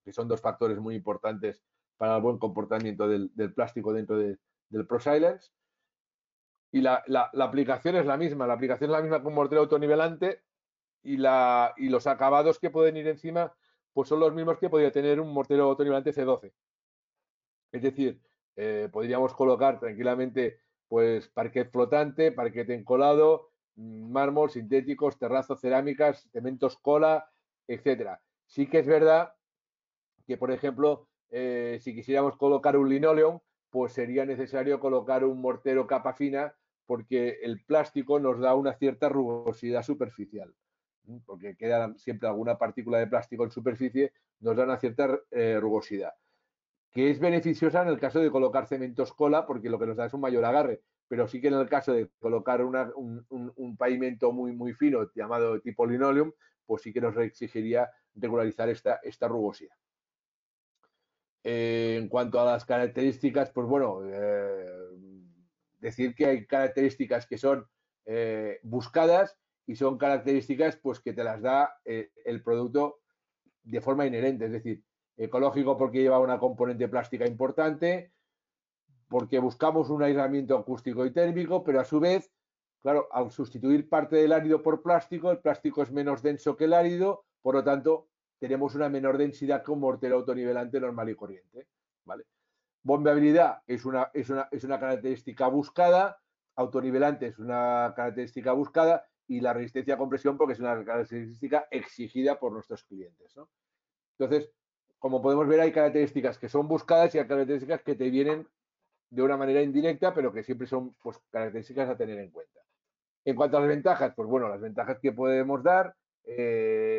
que son dos factores muy importantes para el buen comportamiento del plástico dentro del ProSilence. Y la aplicación es la misma. La aplicación es la misma con mortero autonivelante y los acabados que pueden ir encima pues son los mismos que podría tener un mortero autonivelante C12. Es decir, podríamos colocar tranquilamente pues parquet flotante, parquet encolado, mármol, sintéticos, terrazos, cerámicas, cementos cola, etcétera. Sí que es verdad que, por ejemplo, si quisiéramos colocar un linoleum, pues sería necesario colocar un mortero capa fina porque el plástico nos da una cierta rugosidad superficial, porque queda siempre alguna partícula de plástico en superficie, nos da una cierta rugosidad, que es beneficiosa en el caso de colocar cementos cola, porque lo que nos da es un mayor agarre, pero sí que en el caso de colocar un pavimento muy fino, llamado tipo linoleum, pues sí que nos exigiría regularizar esta rugosidad. En cuanto a las características, pues bueno, decir que hay características que son buscadas y son características pues que te las da el producto de forma inherente, es decir, ecológico porque lleva una componente plástica importante, porque buscamos un aislamiento acústico y térmico, pero a su vez, claro, al sustituir parte del árido por plástico, el plástico es menos denso que el árido, por lo tanto, tenemos una menor densidad que un mortero autonivelante normal y corriente, ¿vale? Bombeabilidad es una característica buscada, autonivelante es una característica buscada y la resistencia a compresión porque es una característica exigida por nuestros clientes, ¿no? Entonces, como podemos ver, hay características que son buscadas y hay características que te vienen de una manera indirecta, pero que siempre son pues, características a tener en cuenta. En cuanto a las ventajas, pues bueno, las ventajas que podemos dar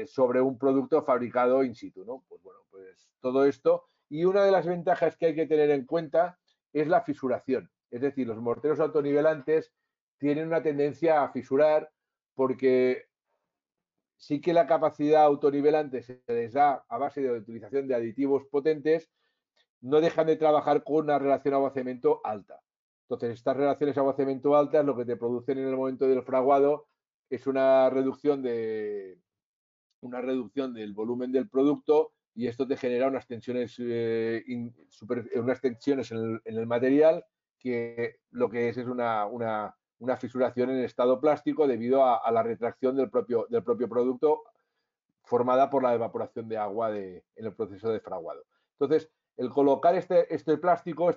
sobre un producto fabricado in situ, ¿no? Pues bueno, pues todo esto. Y una de las ventajas que hay que tener en cuenta es la fisuración. Es decir, los morteros autonivelantes tienen una tendencia a fisurar porque sí que la capacidad autonivelante se les da a base de la utilización de aditivos potentes, no dejan de trabajar con una relación aguacemiento alta. Entonces, estas relaciones aguacemiento altas lo que te producen en el momento del fraguado es una reducción del volumen del producto y esto te genera unas tensiones, en el material que lo que es una fisuración en estado plástico debido a la retracción del propio producto formada por la evaporación de agua en el proceso de fraguado. Entonces, el colocar este plástico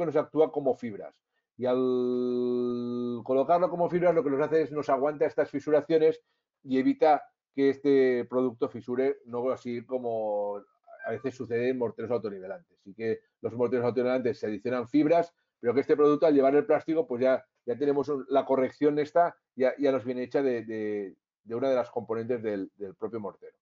nos actúa como fibras. Y al colocarlo como fibras lo que nos hace es nos aguanta estas fisuraciones y evita que este producto fisure, no así como a veces sucede en morteros autonivelantes. Así que los morteros autonivelantes se adicionan fibras, pero que este producto al llevar el plástico, pues ya tenemos la corrección esta, ya nos viene hecha de una de las componentes del propio mortero.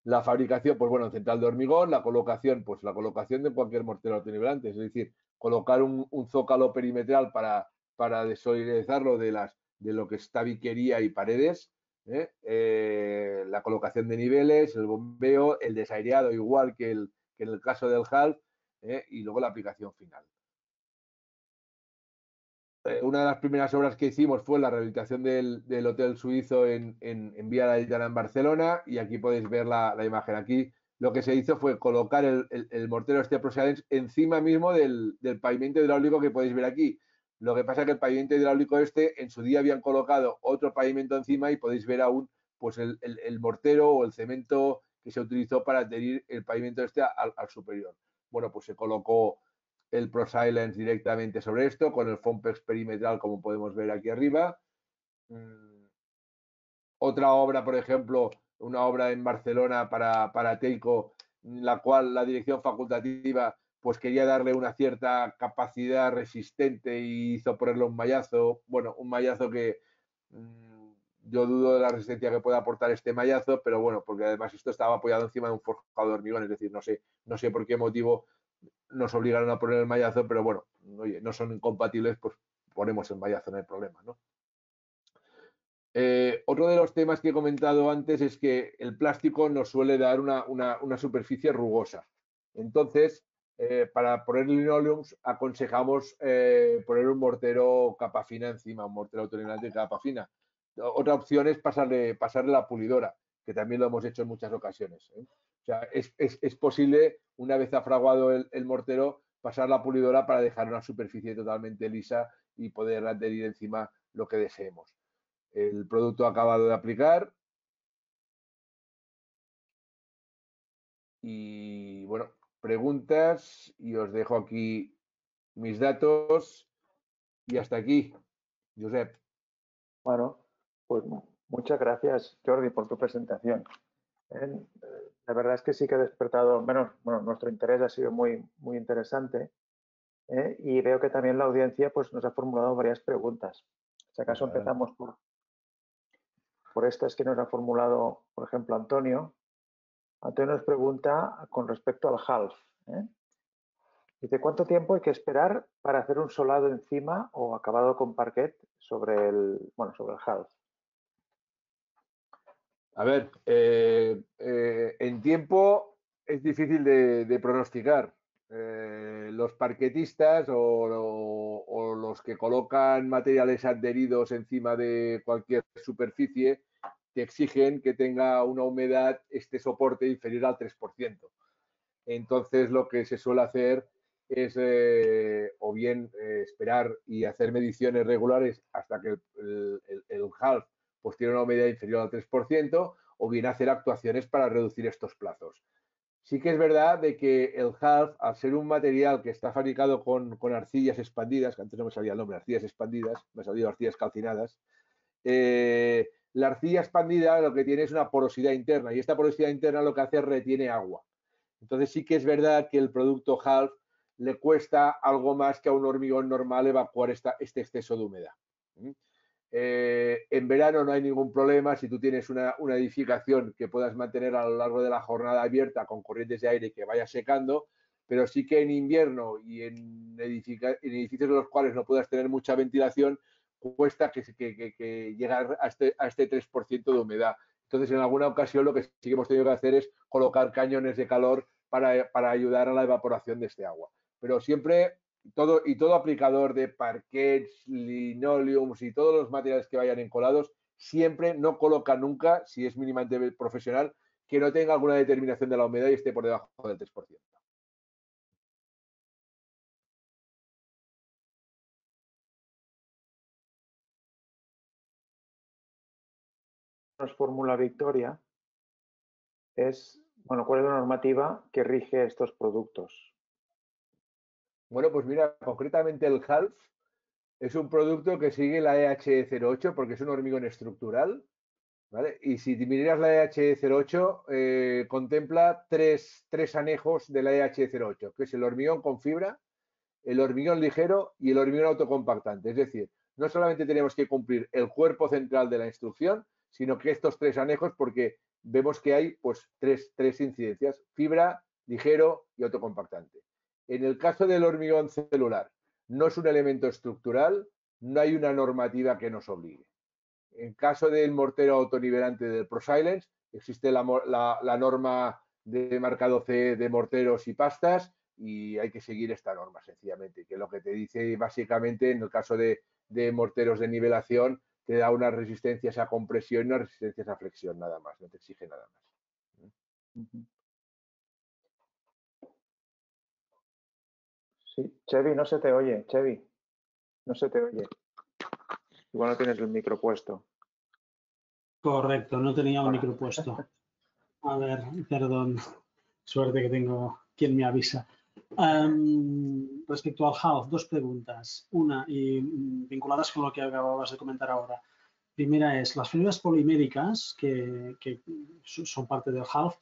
La fabricación, pues bueno, central de hormigón, la colocación de cualquier mortero autonivelante, es decir, colocar un zócalo perimetral para desolidarizarlo de lo que es tabiquería y paredes, la colocación de niveles, el bombeo, el desaireado, igual que en el caso del HALF, y luego la aplicación final. Una de las primeras obras que hicimos fue la rehabilitación del Hotel Suizo en Vía La Lletana, en Barcelona, y aquí podéis ver la imagen. Aquí lo que se hizo fue colocar el mortero Proceedens encima mismo del pavimento hidráulico que podéis ver aquí. Lo que pasa es que el pavimento hidráulico en su día habían colocado otro pavimento encima y podéis ver aún pues el mortero o el cemento que se utilizó para adherir el pavimento al superior. Bueno, pues se colocó el ProSilence directamente sobre esto, con el Fompex perimetral, como podemos ver aquí arriba. Otra obra, por ejemplo, una obra en Barcelona para Teico, la cual la dirección facultativa pues quería darle una cierta capacidad resistente y hizo ponerle un mallazo, bueno, un mallazo que yo dudo de la resistencia que pueda aportar este mallazo, pero bueno, porque además esto estaba apoyado encima de un forjado de hormigón, es decir, no sé por qué motivo nos obligaron a poner el mallazo, pero bueno, oye, no son incompatibles, pues ponemos el mallazo, no hay problema, ¿no? Otro de los temas que he comentado antes es que el plástico nos suele dar una superficie rugosa. Entonces, para poner linoleums aconsejamos poner un mortero capa fina encima, un mortero autonivelante de capa fina. Otra opción es pasarle la pulidora, que también lo hemos hecho en muchas ocasiones, ¿eh? O sea, es posible, una vez afraguado el mortero, pasar la pulidora para dejar una superficie totalmente lisa y poder adherir encima lo que deseemos. El producto acabado de aplicar. Y bueno, preguntas, y os dejo aquí mis datos. Y hasta aquí, Josep. Bueno, pues muchas gracias, Jordi, por tu presentación. La verdad es que sí que ha despertado, bueno, nuestro interés ha sido muy, muy interesante, y veo que también la audiencia pues, nos ha formulado varias preguntas. Si acaso empezamos por estas que nos ha formulado, por ejemplo, Antonio. Antonio nos pregunta con respecto al HALF. Dice, ¿cuánto tiempo hay que esperar para hacer un solado encima o acabado con parquet sobre el HALF? A ver, en tiempo es difícil de pronosticar. Los parquetistas o los que colocan materiales adheridos encima de cualquier superficie te exigen que tenga una humedad, este soporte inferior al 3%. Entonces lo que se suele hacer es o bien esperar y hacer mediciones regulares hasta que el HALF pues tiene una humedad inferior al 3%, o bien hacer actuaciones para reducir estos plazos. Sí que es verdad de que el HALF, al ser un material que está fabricado con arcillas expandidas, que antes no me salía el nombre, arcillas expandidas, me ha salido arcillas calcinadas, la arcilla expandida lo que tiene es una porosidad interna, y esta porosidad interna lo que hace es retiene agua. Entonces sí que es verdad que el producto HALF le cuesta algo más que a un hormigón normal evacuar este exceso de humedad. En verano no hay ningún problema si tú tienes una edificación que puedas mantener a lo largo de la jornada abierta con corrientes de aire que vaya secando, pero sí que en invierno y en edificios en los cuales no puedas tener mucha ventilación, cuesta que llegar a este 3% de humedad. Entonces, en alguna ocasión lo que sí que hemos tenido que hacer es colocar cañones de calor para ayudar a la evaporación de este agua. Pero siempre todo aplicador de parquets, linoleums y todos los materiales que vayan encolados, siempre no coloca nunca, si es mínimamente profesional, que no tenga alguna determinación de la humedad y esté por debajo del 3%. Fórmula Victoria es, bueno, ¿cuál es la normativa que rige estos productos? Bueno, pues mira, concretamente el Half es un producto que sigue la EH08 porque es un hormigón estructural, ¿vale? Y si miras la EH08, contempla tres anejos de la EH08, que es el hormigón con fibra, el hormigón ligero y el hormigón autocompactante. Es decir, no solamente tenemos que cumplir el cuerpo central de la instrucción, sino que estos tres anejos, porque vemos que hay pues tres incidencias, fibra, ligero y autocompactante. En el caso del hormigón celular, no es un elemento estructural, no hay una normativa que nos obligue. En caso del mortero autonivelante del ProSilence, existe la norma de marcado C de morteros y pastas y hay que seguir esta norma sencillamente, que lo que te dice básicamente en el caso de morteros de nivelación te da unas resistencias a compresión y unas resistencias a flexión nada más, no te exige nada más. Sí, Chevy, no se te oye, Chevy, no se te oye. Igual no tienes el micro puesto. Correcto, no tenía el Ahora. micro puesto. A ver, perdón. Suerte que tengo quien me avisa. Respecto al half, dos preguntas. Una, y vinculadas con lo que acababas de comentar ahora. Primera es, las fibras poliméricas que son parte del half,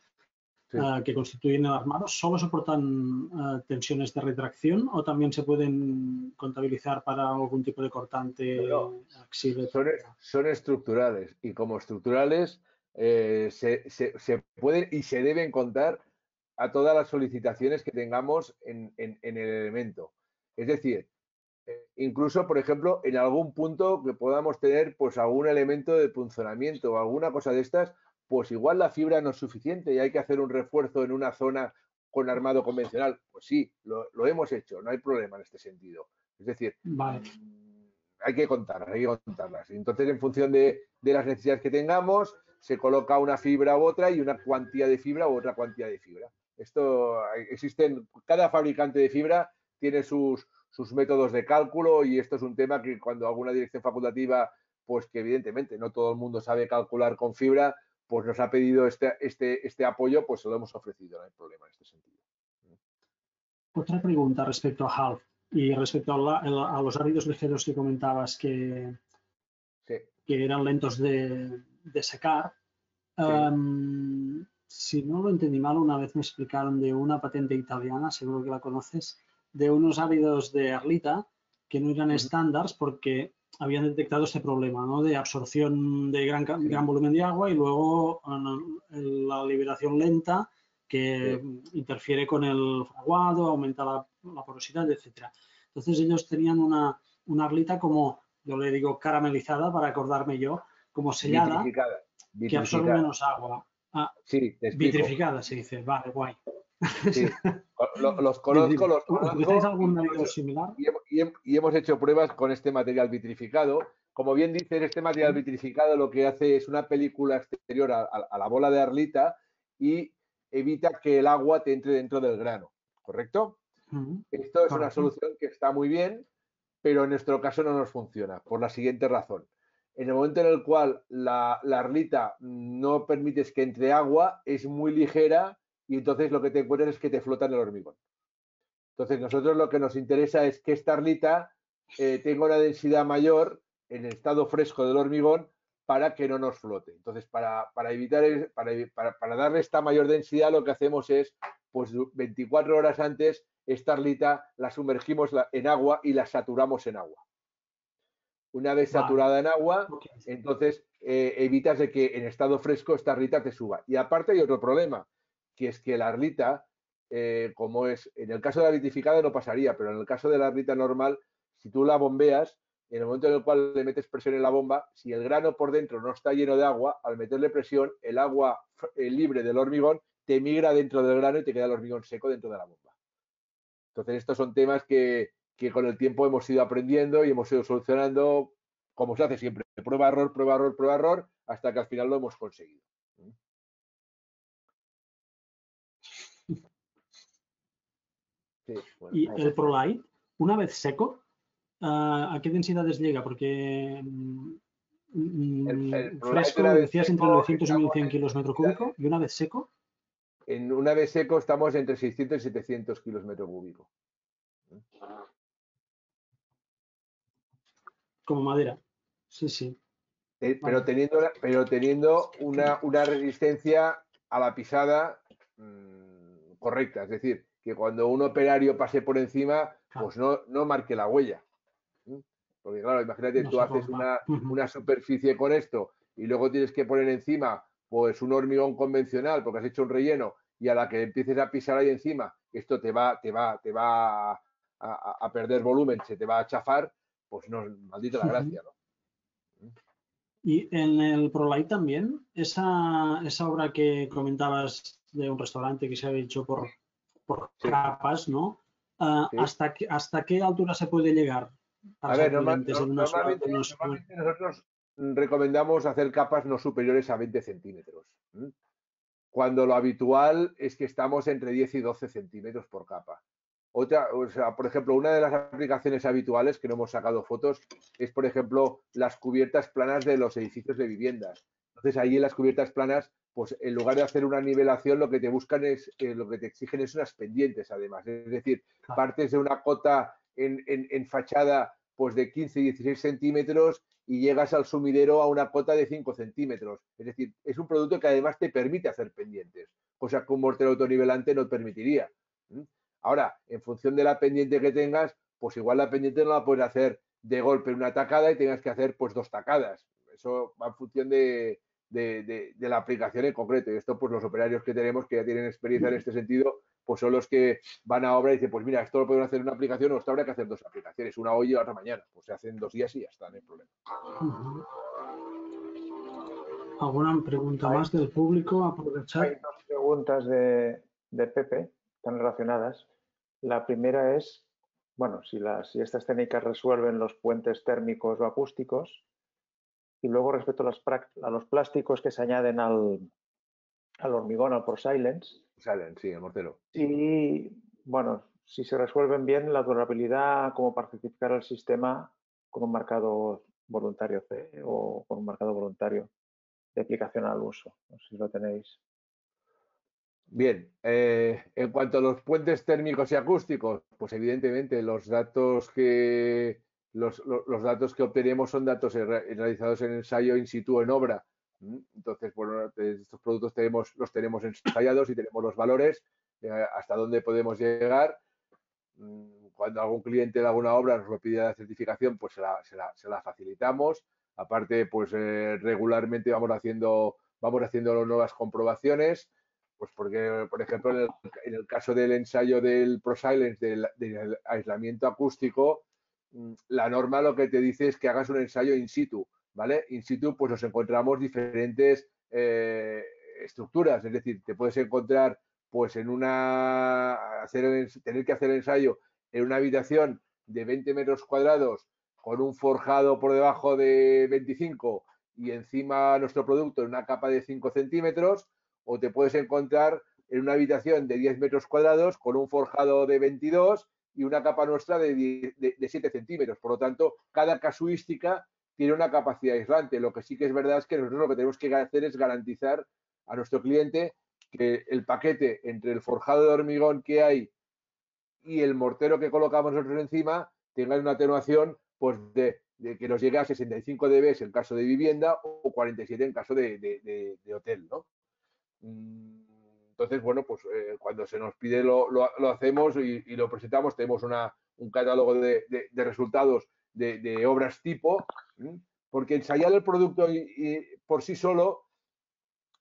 Sí. que constituyen el armado, ¿solo soportan tensiones de retracción o también se pueden contabilizar para algún tipo de cortante? No, axial? son estructurales y como estructurales se pueden y se deben contar a todas las solicitaciones que tengamos en el elemento. Es decir, incluso, por ejemplo, en algún punto que podamos tener pues algún elemento de punzonamiento o alguna cosa de estas, pues igual la fibra no es suficiente y hay que hacer un refuerzo en una zona con armado convencional. Pues sí, lo hemos hecho, no hay problema en este sentido. Es decir, Vale. hay que contarlas. Entonces, en función de las necesidades que tengamos, se coloca una fibra u otra y una cuantía de fibra u otra cuantía de fibra. Esto existen, cada fabricante de fibra tiene sus métodos de cálculo y esto es un tema que cuando alguna dirección facultativa, pues que evidentemente no todo el mundo sabe calcular con fibra, pues nos ha pedido este apoyo, pues se lo hemos ofrecido, no hay problema en este sentido. Otra pregunta respecto a half y respecto a los áridos ligeros que comentabas que eran lentos de secar. Sí. Si no lo entendí mal, una vez me explicaron de una patente italiana, seguro que la conoces, de unos áridos de Arlita que no eran estándares porque habían detectado este problema, ¿no? De absorción de gran volumen de agua y luego la liberación lenta que interfiere con el fraguado, aumenta la porosidad, etc. Entonces ellos tenían una Arlita como, yo le digo caramelizada para acordarme yo, como sellada, que absorbe menos agua. Sí, te explico. Vitrificada se dice, vale, guay. Sí, los conozco. ¿Utilizáis algún árido similar? Y hemos hecho pruebas con este material vitrificado. Como bien dices, este material vitrificado lo que hace es una película exterior a la bola de Arlita y evita que el agua te entre dentro del grano, ¿correcto? Esto es una solución que está muy bien, pero en nuestro caso no nos funciona, por la siguiente razón. En el momento en el cual la Arlita no permites que entre agua, es muy ligera y entonces lo que te encuentras es que te flota en el hormigón. Entonces nosotros lo que nos interesa es que esta Arlita tenga una densidad mayor en el estado fresco del hormigón para que no nos flote. Entonces para darle esta mayor densidad lo que hacemos es, pues 24 horas antes, esta Arlita la sumergimos en agua y la saturamos en agua. Una vez saturada en agua, entonces evitas de que en estado fresco esta arlita te suba. Y aparte hay otro problema, que es que la arlita, como es, en el caso de la vitrificada no pasaría, pero en el caso de la arlita normal, si tú la bombeas, en el momento en el cual le metes presión en la bomba, si el grano por dentro no está lleno de agua, al meterle presión, el agua libre del hormigón te migra dentro del grano y te queda el hormigón seco dentro de la bomba. Entonces, estos son temas que con el tiempo hemos ido aprendiendo y hemos ido solucionando, como se hace siempre, prueba, error, prueba, error, prueba, error, hasta que al final lo hemos conseguido. Sí, bueno, ¿y el ProLite, una vez seco, a qué densidades llega? Porque fresco, decías entre 900 y 1100 kilos metro cúbico, y una vez seco. Una vez seco estamos entre 600 y 700 kilos metro cúbico. Como madera. Sí, sí. Pero teniendo una resistencia a la pisada correcta. Es decir, que cuando un operario pase por encima, pues no marque la huella. Porque claro, imagínate, tú haces una superficie con esto y luego tienes que poner encima pues un hormigón convencional porque has hecho un relleno y a la que empieces a pisar ahí encima, esto te va a perder volumen, se te va a chafar, pues no, maldita la gracia, ¿no? Y en el ProLite también, esa obra que comentabas de un restaurante que se había hecho por capas, ¿no? Sí. ¿Hasta qué altura se puede llegar? A ver, normalmente nosotros recomendamos hacer capas no superiores a 20 centímetros. Cuando lo habitual es que estamos entre 10 y 12 centímetros por capa. Por ejemplo, una de las aplicaciones habituales que no hemos sacado fotos es, por ejemplo, las cubiertas planas de los edificios de viviendas. Entonces, ahí en las cubiertas planas, pues en lugar de hacer una nivelación, lo que te buscan es, lo que te exigen es unas pendientes, además. Es decir, partes de una cota en fachada pues de 15 y 16 centímetros y llegas al sumidero a una cota de 5 centímetros. Es decir, es un producto que además te permite hacer pendientes, cosa que un mortero autonivelante no permitiría. Ahora, en función de la pendiente que tengas, pues igual la pendiente no la puedes hacer de golpe una tacada y tengas que hacer pues 2 tacadas. Eso va en función de la aplicación en concreto. Y esto, pues los operarios que tenemos, que ya tienen experiencia en este sentido, pues son los que van a obra y dicen, pues mira, esto lo pueden hacer en una aplicación o esto habrá que hacer 2 aplicaciones, una hoy y otra mañana. Pues se hacen 2 días y ya está, no hay problema. ¿Alguna pregunta más del público? Aprovechar. Hay 2 preguntas de Pepe, están relacionadas. La primera es, bueno, si estas técnicas resuelven los puentes térmicos o acústicos. Y luego respecto a los plásticos que se añaden al hormigón, al ProSilence. Silence, sí, el mortero. Y, bueno, si se resuelven bien, la durabilidad, como para certificar el sistema con un marcado voluntario CE o con un marcado voluntario de aplicación al uso. No sé si lo tenéis. Bien, en cuanto a los puentes térmicos y acústicos, pues evidentemente los datos que obtenemos son datos realizados en ensayo in situ en obra. Entonces, bueno, estos productos los tenemos ensayados y tenemos los valores, hasta dónde podemos llegar. Cuando algún cliente de alguna obra nos lo pide la certificación, pues se la facilitamos. Aparte, pues regularmente vamos haciendo nuevas comprobaciones. Pues porque, por ejemplo, en el caso del ensayo del ProSilence, del aislamiento acústico, la norma lo que te dice es que hagas un ensayo in situ, ¿vale? In situ, pues nos encontramos diferentes estructuras, es decir, te puedes encontrar, pues tener que hacer el ensayo en una habitación de 20 metros cuadrados con un forjado por debajo de 25 y encima nuestro producto en una capa de 5 centímetros, o te puedes encontrar en una habitación de 10 metros cuadrados con un forjado de 22 y una capa nuestra de 7 centímetros. Por lo tanto, cada casuística tiene una capacidad aislante. Lo que sí que es verdad es que nosotros lo que tenemos que hacer es garantizar a nuestro cliente que el paquete entre el forjado de hormigón que hay y el mortero que colocamos nosotros encima tenga una atenuación pues de que nos llegue a 65 dB en caso de vivienda o 47 en caso de hotel, ¿no? Entonces, bueno, pues cuando se nos pide lo hacemos y lo presentamos. Tenemos un catálogo de resultados de obras tipo, porque ensayar el producto por sí solo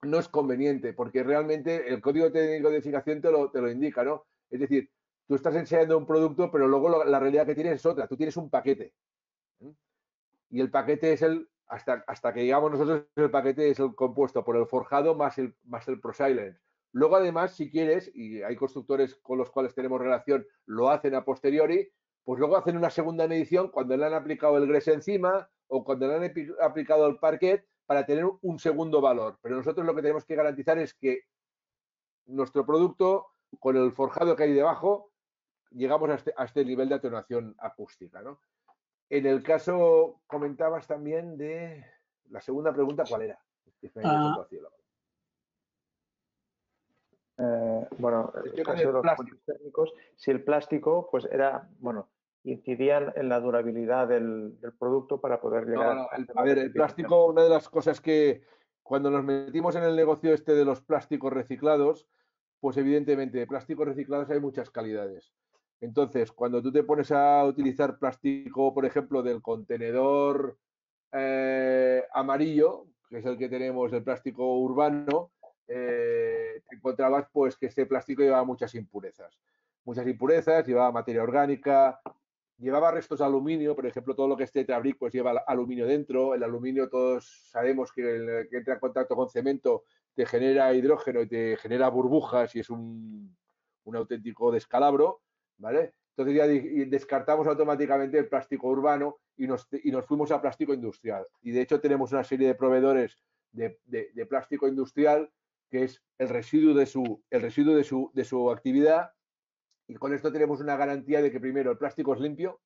no es conveniente, porque realmente el código técnico de edificación te lo indica, ¿no? Es decir, tú estás ensayando un producto, pero luego la realidad que tienes es otra. Tú tienes un paquete. Y el paquete es hasta que llegamos nosotros, el paquete es el compuesto por el forjado más el ProSilence. Luego, además, si quieres, y hay constructores con los cuales tenemos relación, lo hacen a posteriori, pues luego hacen una segunda medición cuando le han aplicado el gres encima o cuando le han aplicado el parquet para tener un segundo valor. Pero nosotros lo que tenemos que garantizar es que nuestro producto, con el forjado que hay debajo, llegamos a este nivel de atenuación acústica, ¿no? En el caso, comentabas también de la segunda pregunta, ¿cuál era? Bueno, en el caso de los puntos técnicos, si el plástico, pues era, bueno, incidían en la durabilidad del producto para poder llegar a ver, el plástico, una de las cosas que cuando nos metimos en el negocio este de los plásticos reciclados, pues evidentemente de plásticos reciclados hay muchas calidades. Entonces, cuando tú te pones a utilizar plástico, por ejemplo, del contenedor amarillo, que es el que tenemos, el plástico urbano, te encontrabas pues que este plástico llevaba muchas impurezas. Llevaba materia orgánica, llevaba restos de aluminio, por ejemplo, todo lo que es tetrabric pues lleva aluminio dentro. El aluminio todos sabemos que entra en contacto con cemento te genera hidrógeno y te genera burbujas y es un auténtico descalabro, ¿vale? Entonces ya descartamos automáticamente el plástico urbano y nos fuimos a plástico industrial. Y de hecho tenemos una serie de proveedores de plástico industrial que es el residuo de su actividad, y con esto tenemos una garantía de que primero el plástico es limpio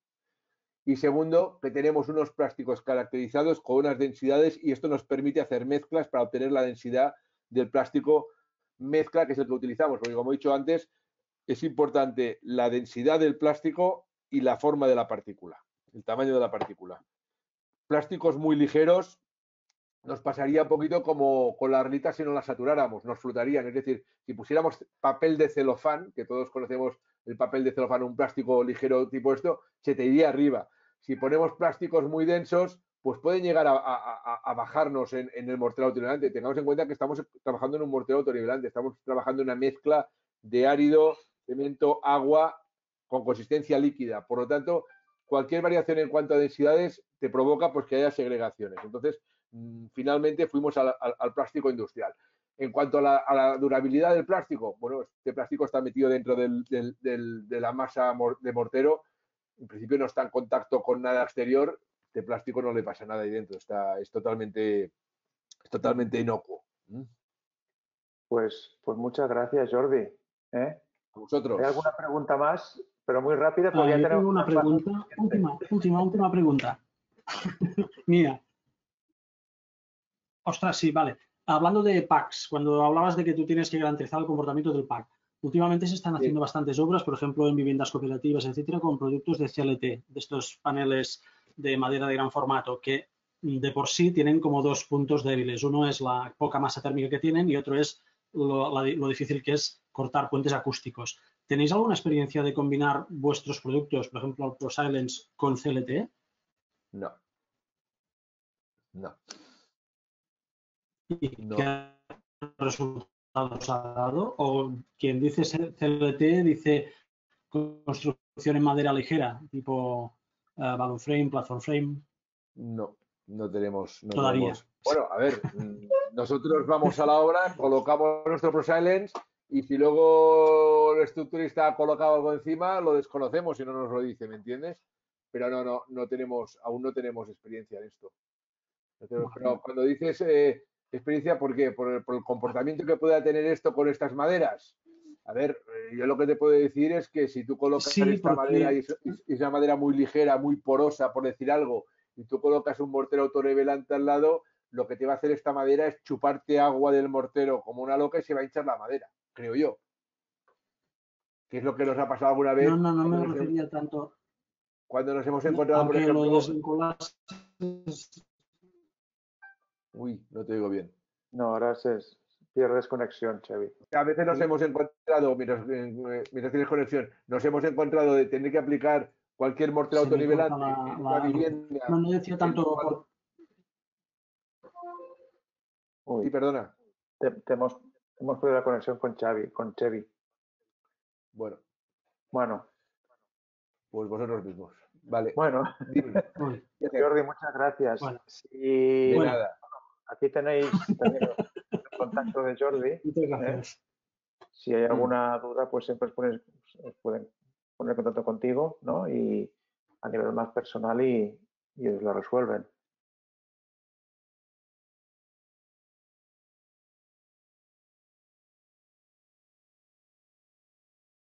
y segundo que tenemos unos plásticos caracterizados con unas densidades y esto nos permite hacer mezclas para obtener la densidad del plástico mezcla, que es el que utilizamos, porque como he dicho antes, es importante la densidad del plástico y la forma de la partícula, el tamaño de la partícula. Plásticos muy ligeros nos pasaría un poquito como con la arlita si no la saturáramos, nos flotarían. Es decir, si pusiéramos papel de celofán, que todos conocemos el papel de celofán, un plástico ligero tipo esto, se te iría arriba. Si ponemos plásticos muy densos, pues pueden llegar a bajarnos en el mortero autonivelante. Tengamos en cuenta que estamos trabajando en un mortero autonivelante, estamos trabajando en una mezcla de árido, cemento, agua con consistencia líquida. Por lo tanto, cualquier variación en cuanto a densidades te provoca pues que haya segregaciones. Entonces, finalmente fuimos al plástico industrial. En cuanto a la durabilidad del plástico, bueno, este plástico está metido dentro de la masa de mortero, en principio no está en contacto con nada exterior, este plástico no le pasa nada ahí dentro, es totalmente inocuo. Pues muchas gracias, Jordi. A vosotros. ¿Hay alguna pregunta más? Pero muy rápida, porque ya yo tenemos tengo una pregunta, última pregunta. Mira. Ostras, sí, vale. Hablando de packs, cuando hablabas de que tú tienes que garantizar el comportamiento del pack, últimamente se están haciendo bastantes obras, por ejemplo, en viviendas cooperativas, etcétera, con productos de CLT, de estos paneles de madera de gran formato, que de por sí tienen como dos puntos débiles. Uno es la poca masa térmica que tienen y otro es lo difícil que es cortar puentes acústicos. ¿Tenéis alguna experiencia de combinar vuestros productos, por ejemplo, el ProSilence, con CLT? No. ¿Y qué resultados ha dado? ¿O quien dice CLT dice construcción en madera ligera, tipo balloon frame, platform frame? No tenemos. Todavía. Bueno, a ver, nosotros vamos a la obra, colocamos nuestro ProSilence y si luego el estructurista ha colocado algo encima, lo desconocemos y no nos lo dice, ¿me entiendes? Pero aún no tenemos experiencia en esto. Pero cuando dices experiencia, ¿por qué? ¿Por el comportamiento que pueda tener esto con estas maderas? A ver, yo lo que te puedo decir es que si tú colocas esta madera y es una madera muy ligera, muy porosa, por decir algo, y tú colocas un mortero autonivelante al lado, lo que te va a hacer esta madera es chuparte agua del mortero como una loca y se va a hinchar la madera, creo yo. ¿Qué es lo que nos ha pasado alguna vez? No me refería tanto. Cuando nos hemos encontrado, por ejemplo... Uy, no te digo bien. No, ahora pierdes conexión, Xavi. A veces nos hemos encontrado, mientras tienes conexión, nos hemos encontrado de tener que aplicar cualquier mortero autonivelante en una vivienda. No decía tanto. Uy, Sí, perdona. hemos perdido la conexión con Chevy. Bueno, pues vosotros mismos. Vale. Bueno, Jordi, muchas gracias. Bueno. De nada. Aquí tenéis también el contacto de Jordi. Muchas gracias. Si hay alguna duda, pues siempre os pueden poner en contacto contigo, ¿no? Y a nivel más personal y os lo resuelven.